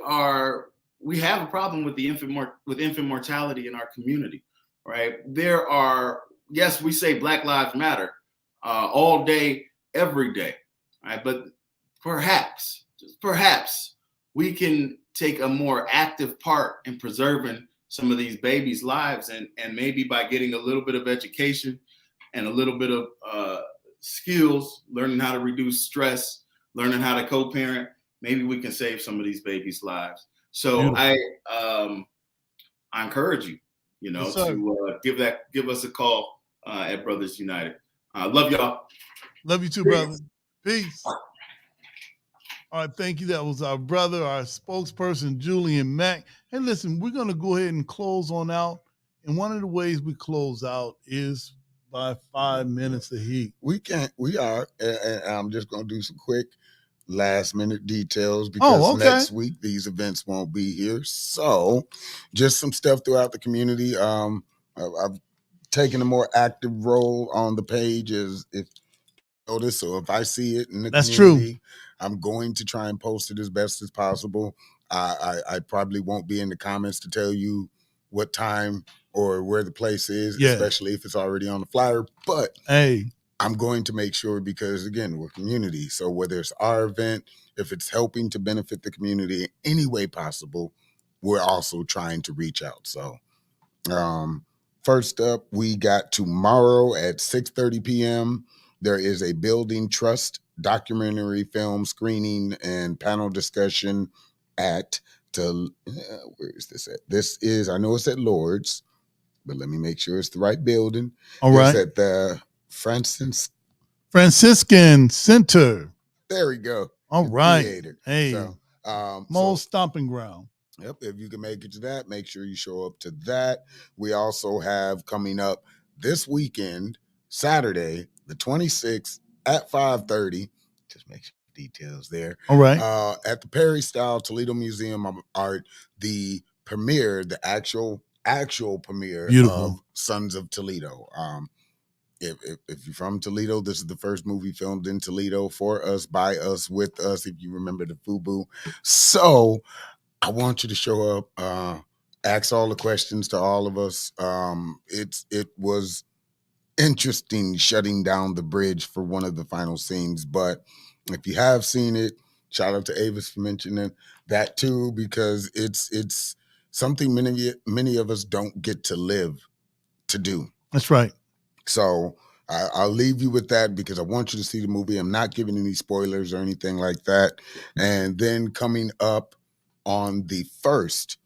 have a problem with the infant mortality in our community, right? There are, yes, we say Black Lives Matter all day, every day, right? But perhaps we can take a more active part in preserving some of these babies' lives, and maybe by getting a little bit of education and a little bit of skills, learning how to reduce stress, learning how to co-parent, maybe we can save some of these babies' lives. So I encourage you, to give us a call at Brothers United. Love y'all. Love you too, brother. Peace. All right, thank you. That was our brother, our spokesperson, Julian Mack. Hey, listen, we're going to go ahead and close on out. And one of the ways we close out is by 5 minutes of heat. We are, and I'm just going to do some quick last minute details because next week these events won't be here. So just some stuff throughout the community. I've taken a more active role on the page as if notice. So if I see it in the community, I'm going to try and post it as best as possible. I probably won't be in the comments to tell you what time or where the place is, especially if it's already on the flyer. But I'm going to make sure, because again, we're community. So whether it's our event, if it's helping to benefit the community in any way possible, we're also trying to reach out. So first up, we got tomorrow at 6:30 p.m. There is a Building Trust documentary film screening and panel discussion at where is this at? This is, I know it's at Lord's, but let me make sure it's the right building. All right. It's at the Franciscan Center. There we go. All right. Theater. Hey, Mo's stomping ground. Yep. If you can make it to that, make sure you show up to that. We also have coming up this weekend, Saturday, the 26th at 5:30. Just make sure details there. All right. At the Perry Style Toledo Museum of Art, the premiere, the actual premiere of Sons of Toledo. If you're from Toledo, this is the first movie filmed in Toledo for us, by us, with us, if you remember the FUBU. So I want you to show up, ask all the questions to all of us. It was interesting shutting down the bridge for one of the final scenes, but if you have seen it, shout out to Avis for mentioning that too, because it's something many of us don't get to live to do. That's right. So I'll leave you with that because I want you to see the movie. I'm not giving any spoilers or anything like that. And then coming up on the 1st,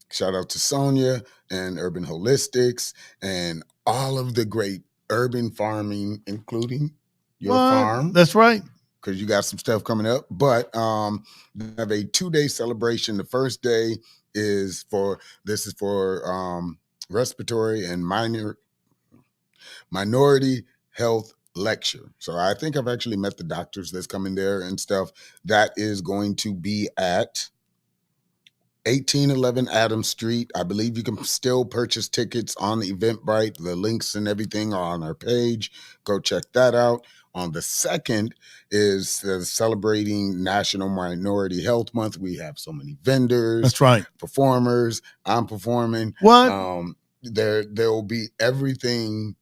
shout out to Sonia and Urban Holistics and all of the great urban farming, including your farm. That's right. Because you got some stuff coming up. But they have a 2-day celebration. The first day is for respiratory and minority health lecture. So I think I've actually met the doctors that's coming there and stuff. That is going to be at 1811 Adams Street. I believe you can still purchase tickets on Eventbrite. The links and everything are on our page. Go check that out. On the 2nd is celebrating National Minority Health Month. We have so many vendors. That's right. Performers. I'm performing. What? There will be everything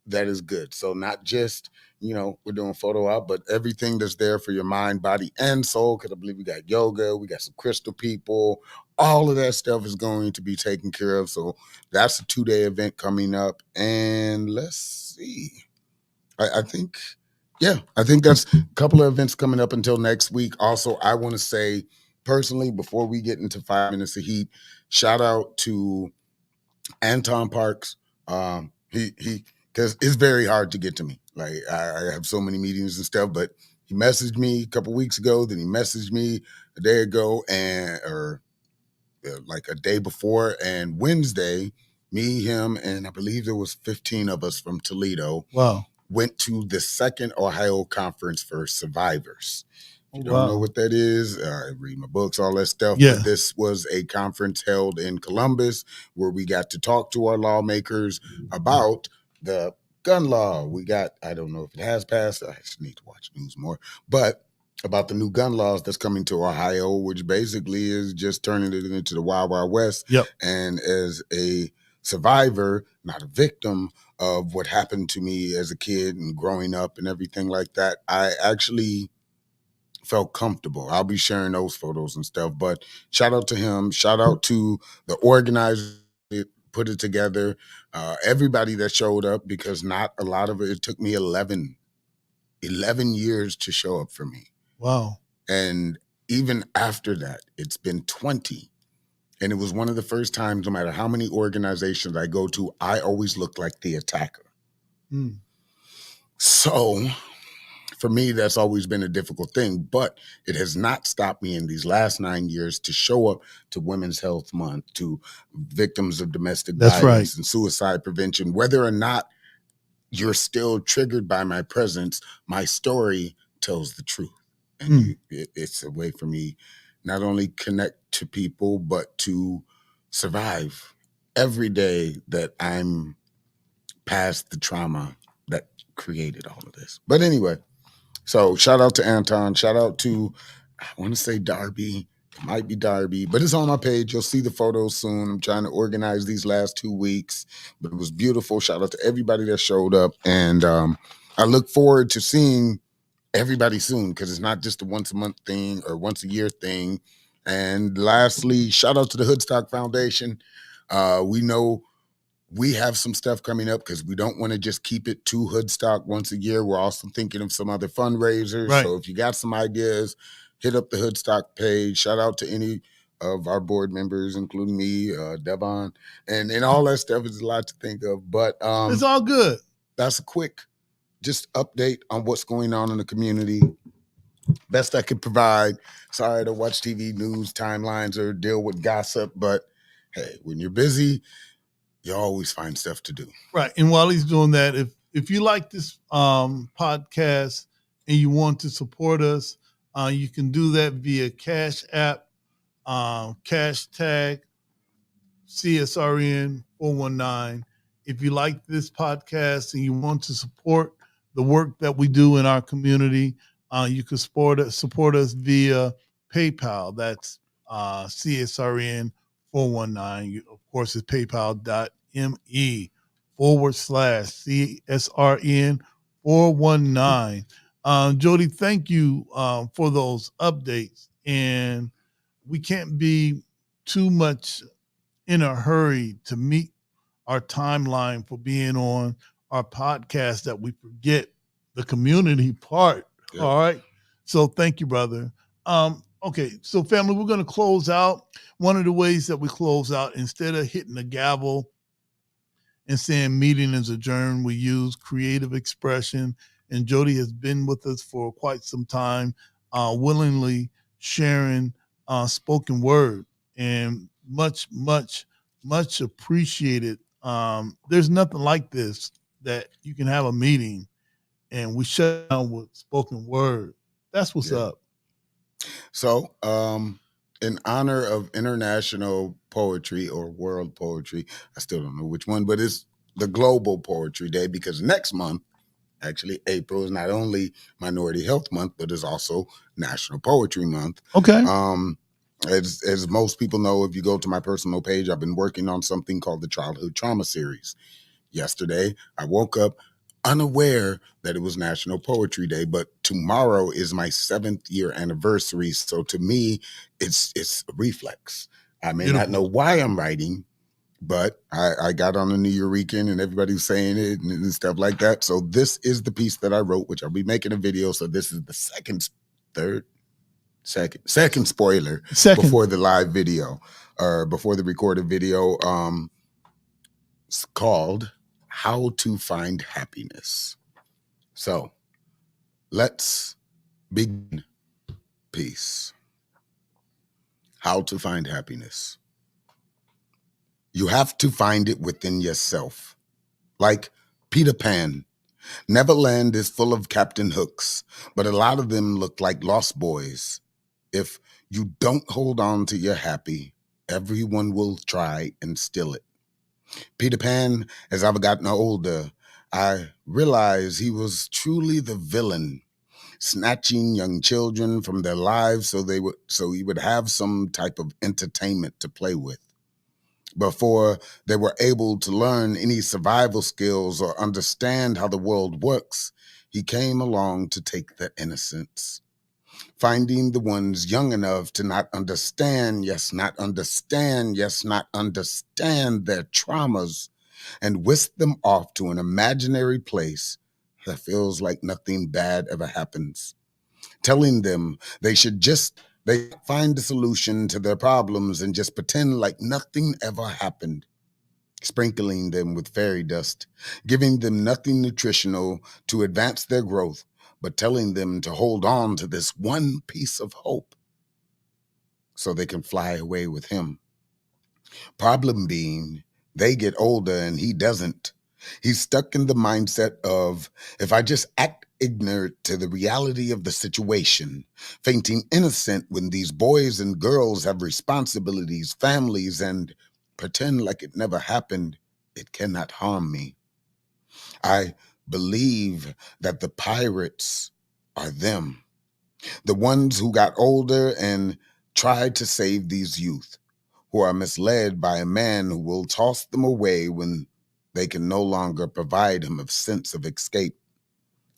that is good. So not just, we're doing photo op, but everything that's there for your mind, body, and soul. Because I believe we got yoga, we got some crystal people. All of that stuff is going to be taken care of. So that's a 2-day event coming up. And let's see. I think that's a couple of events coming up until next week. Also, I want to say personally, before we get into 5 minutes of heat, shout out to Anton Parks. He because it's very hard to get to me. Like I have so many meetings and stuff, but he messaged me a couple weeks ago. Then he messaged me a day ago, or like a day before. And Wednesday, me, him, and I believe there was 15 of us from Toledo. Wow. Went to the 2nd Ohio Conference for Survivors. If you don't Wow. know what that is, I read my books, all that stuff. Yeah. But this was a conference held in Columbus where we got to talk to our lawmakers about the gun law. I don't know if it has passed. I just need to watch news more. But about the new gun laws that's coming to Ohio, which basically is just turning it into the Wild Wild West. Yep. And as a survivor, not a victim of what happened to me as a kid and growing up and everything like that, I actually felt comfortable. I'll be sharing those photos and stuff. But shout out to him. Shout out to the organizers that put it together. Everybody that showed up, because not a lot of it took me 11 years to show up for me. Wow. And even after that, it's been 20. And it was one of the first times, no matter how many organizations I go to, I always look like the attacker. Mm. So for me, that's always been a difficult thing, but it has not stopped me in these last 9 years to show up to Women's Health Month, to victims of domestic That's violence right. and suicide prevention. Whether or not you're still triggered by my presence, my story tells the truth. And it's a way for me not only connect to people, but to survive every day that I'm past the trauma that created all of this. But anyway, so shout out to Anton. Shout out to, I want to say Darby. It might be Darby, but it's on my page. You'll see the photos soon. I'm trying to organize these last 2 weeks, but it was beautiful. Shout out to everybody that showed up. And I look forward to seeing everybody soon, because it's not just a once a month thing or once a year thing. And lastly, shout out to the Hoodstock Foundation. We know we have some stuff coming up because we don't want to just keep it to Hoodstock once a year. We're also thinking of some other fundraisers. Right. So if you got some ideas, hit up the Hoodstock page. Shout out to any of our board members, including me, Devon, and all that stuff is a lot to think of. But It's all good. that's a quick just update on what's going on in the community. Best I could provide. Sorry to watch TV news timelines or deal with gossip, but hey, when you're busy, you always find stuff to do. Right. And while he's doing that, if you like this podcast and you want to support us, you can do that via Cash App, #CSRN 419. If you like this podcast and you want to support the work that we do in our community, you can support us via PayPal. That's CSRN 419. Of course, it's paypal.me/CSRN 419. Jody, thank you for those updates. And we can't be too much in a hurry to meet our timeline for being on our podcast that we forget the community part. Yeah. All right. So thank you, brother. Okay. So family, we're going to close out. One of the ways that we close out, instead of hitting the gavel and saying meeting is adjourned, we use creative expression. And Jody has been with us for quite some time, willingly sharing spoken word, and much appreciated. There's nothing like this, that you can have a meeting and we shut down with spoken word. That's what's Yeah. up. So, in honor of International Poetry or World Poetry, I still don't know which one, but it's the Global Poetry Day, because next month, actually April, is not only Minority Health Month, but is also National Poetry Month. Okay. As most people know, if you go to my personal page, I've been working on something called the Childhood Trauma Series. Yesterday, I woke up unaware that it was National Poetry Day, but tomorrow is my 7th year anniversary. So to me, it's a reflex. I may not know why I'm writing, but I got on a New Year weekend and everybody was saying it and stuff like that. So this is the piece that I wrote, which I'll be making a video. So this is the second spoiler before the live video or before the recorded video. It's called How to Find Happiness. So let's begin. Peace. How to find happiness. You have to find it within yourself. Like Peter Pan. Neverland is full of Captain Hooks, but a lot of them look like lost boys. If you don't hold on to your happy, everyone will try and steal it. Peter Pan, as I've gotten older, I realized he was truly the villain, snatching young children from their lives so he would have some type of entertainment to play with. Before they were able to learn any survival skills or understand how the world works, he came along to take their innocence, finding the ones young enough to not understand their traumas, and whisk them off to an imaginary place that feels like nothing bad ever happens, telling them they find the solution to their problems and just pretend like nothing ever happened, sprinkling them with fairy dust, giving them nothing nutritional to advance their growth, but telling them to hold on to this one piece of hope so they can fly away with him. Problem being, they get older and he doesn't. He's stuck in the mindset of, if I just act ignorant to the reality of the situation, fainting innocent when these boys and girls have responsibilities, families, and pretend like it never happened, it cannot harm me. I believe that the pirates are them, the ones who got older and tried to save these youth, who are misled by a man who will toss them away when they can no longer provide him a sense of escape.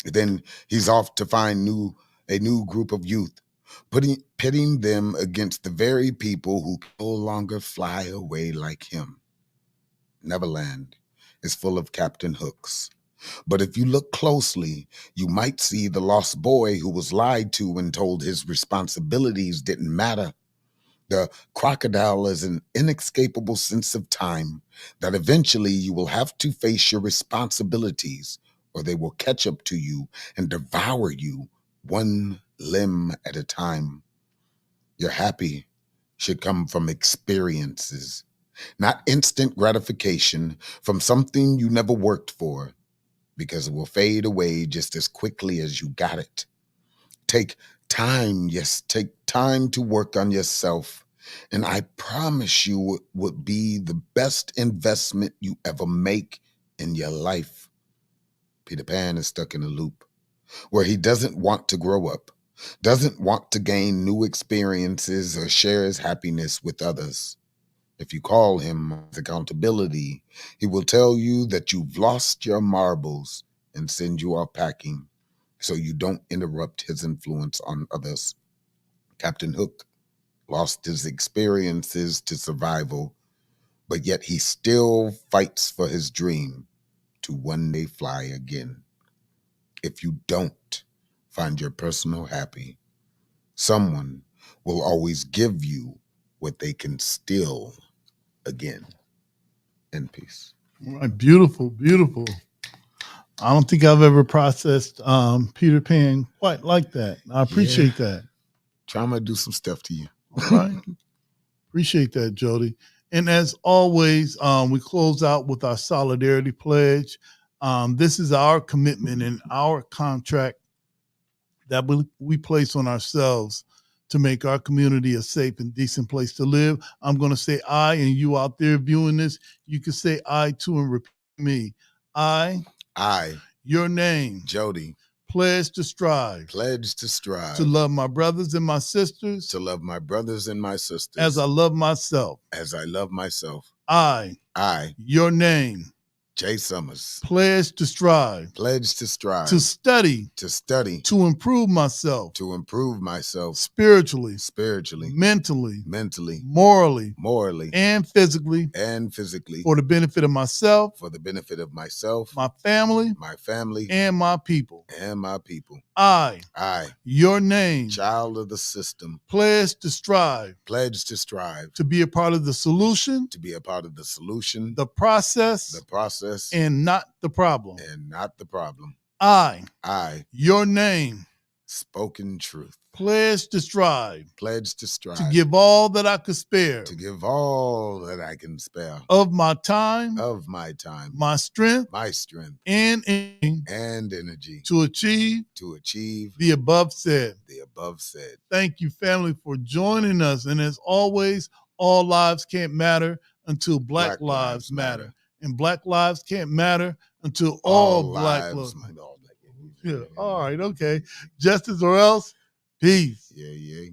Then he's off to find a new group of youth, pitting them against the very people who can no longer fly away like him. Neverland is full of Captain Hooks. But if you look closely, you might see the lost boy who was lied to and told his responsibilities didn't matter. The crocodile is an inescapable sense of time that eventually you will have to face your responsibilities, or they will catch up to you and devour you one limb at a time. Your happy should come from experiences, not instant gratification from something you never worked for, because it will fade away just as quickly as you got it. Take time to work on yourself, and I promise you it would be the best investment you ever make in your life. Peter Pan is stuck in a loop where he doesn't want to grow up, doesn't want to gain new experiences or share his happiness with others. If you call him accountability, he will tell you that you've lost your marbles and send you off packing so you don't interrupt his influence on others. Captain Hook lost his experiences to survival, but yet he still fights for his dream to one day fly again. If you don't find your personal happy, someone will always give you what they can steal again. In peace. All right, beautiful, beautiful. I don't think I've ever processed Peter Pan quite like that. I appreciate that. Trying to do some stuff to you. All right. Appreciate that, Jody. And as always, we close out with our solidarity pledge. This is our commitment and our contract that we place on ourselves to make our community a safe and decent place to live. I'm going to say I, and you out there viewing this, you can say I too and repeat me. I, your name, Jody, pledge to strive to love my brothers and my sisters as I love myself. I, your name, Jay Summers, pledge to strive to study to improve myself spiritually, mentally, morally, and physically for the benefit of myself, my family, and my people. I, your name, child of the system, pledge to strive to be a part of the solution, the process, and not the problem. I, your name, spoken truth, pledge to strive to give all that I could spare of my time, my strength, and energy to achieve the above said. Thank you, family, for joining us. And as always, all lives can't matter until Black lives matter. And Black lives can't matter until all Black lives matter. Yeah. All right. Okay. Justice or else. Peace. Yeah.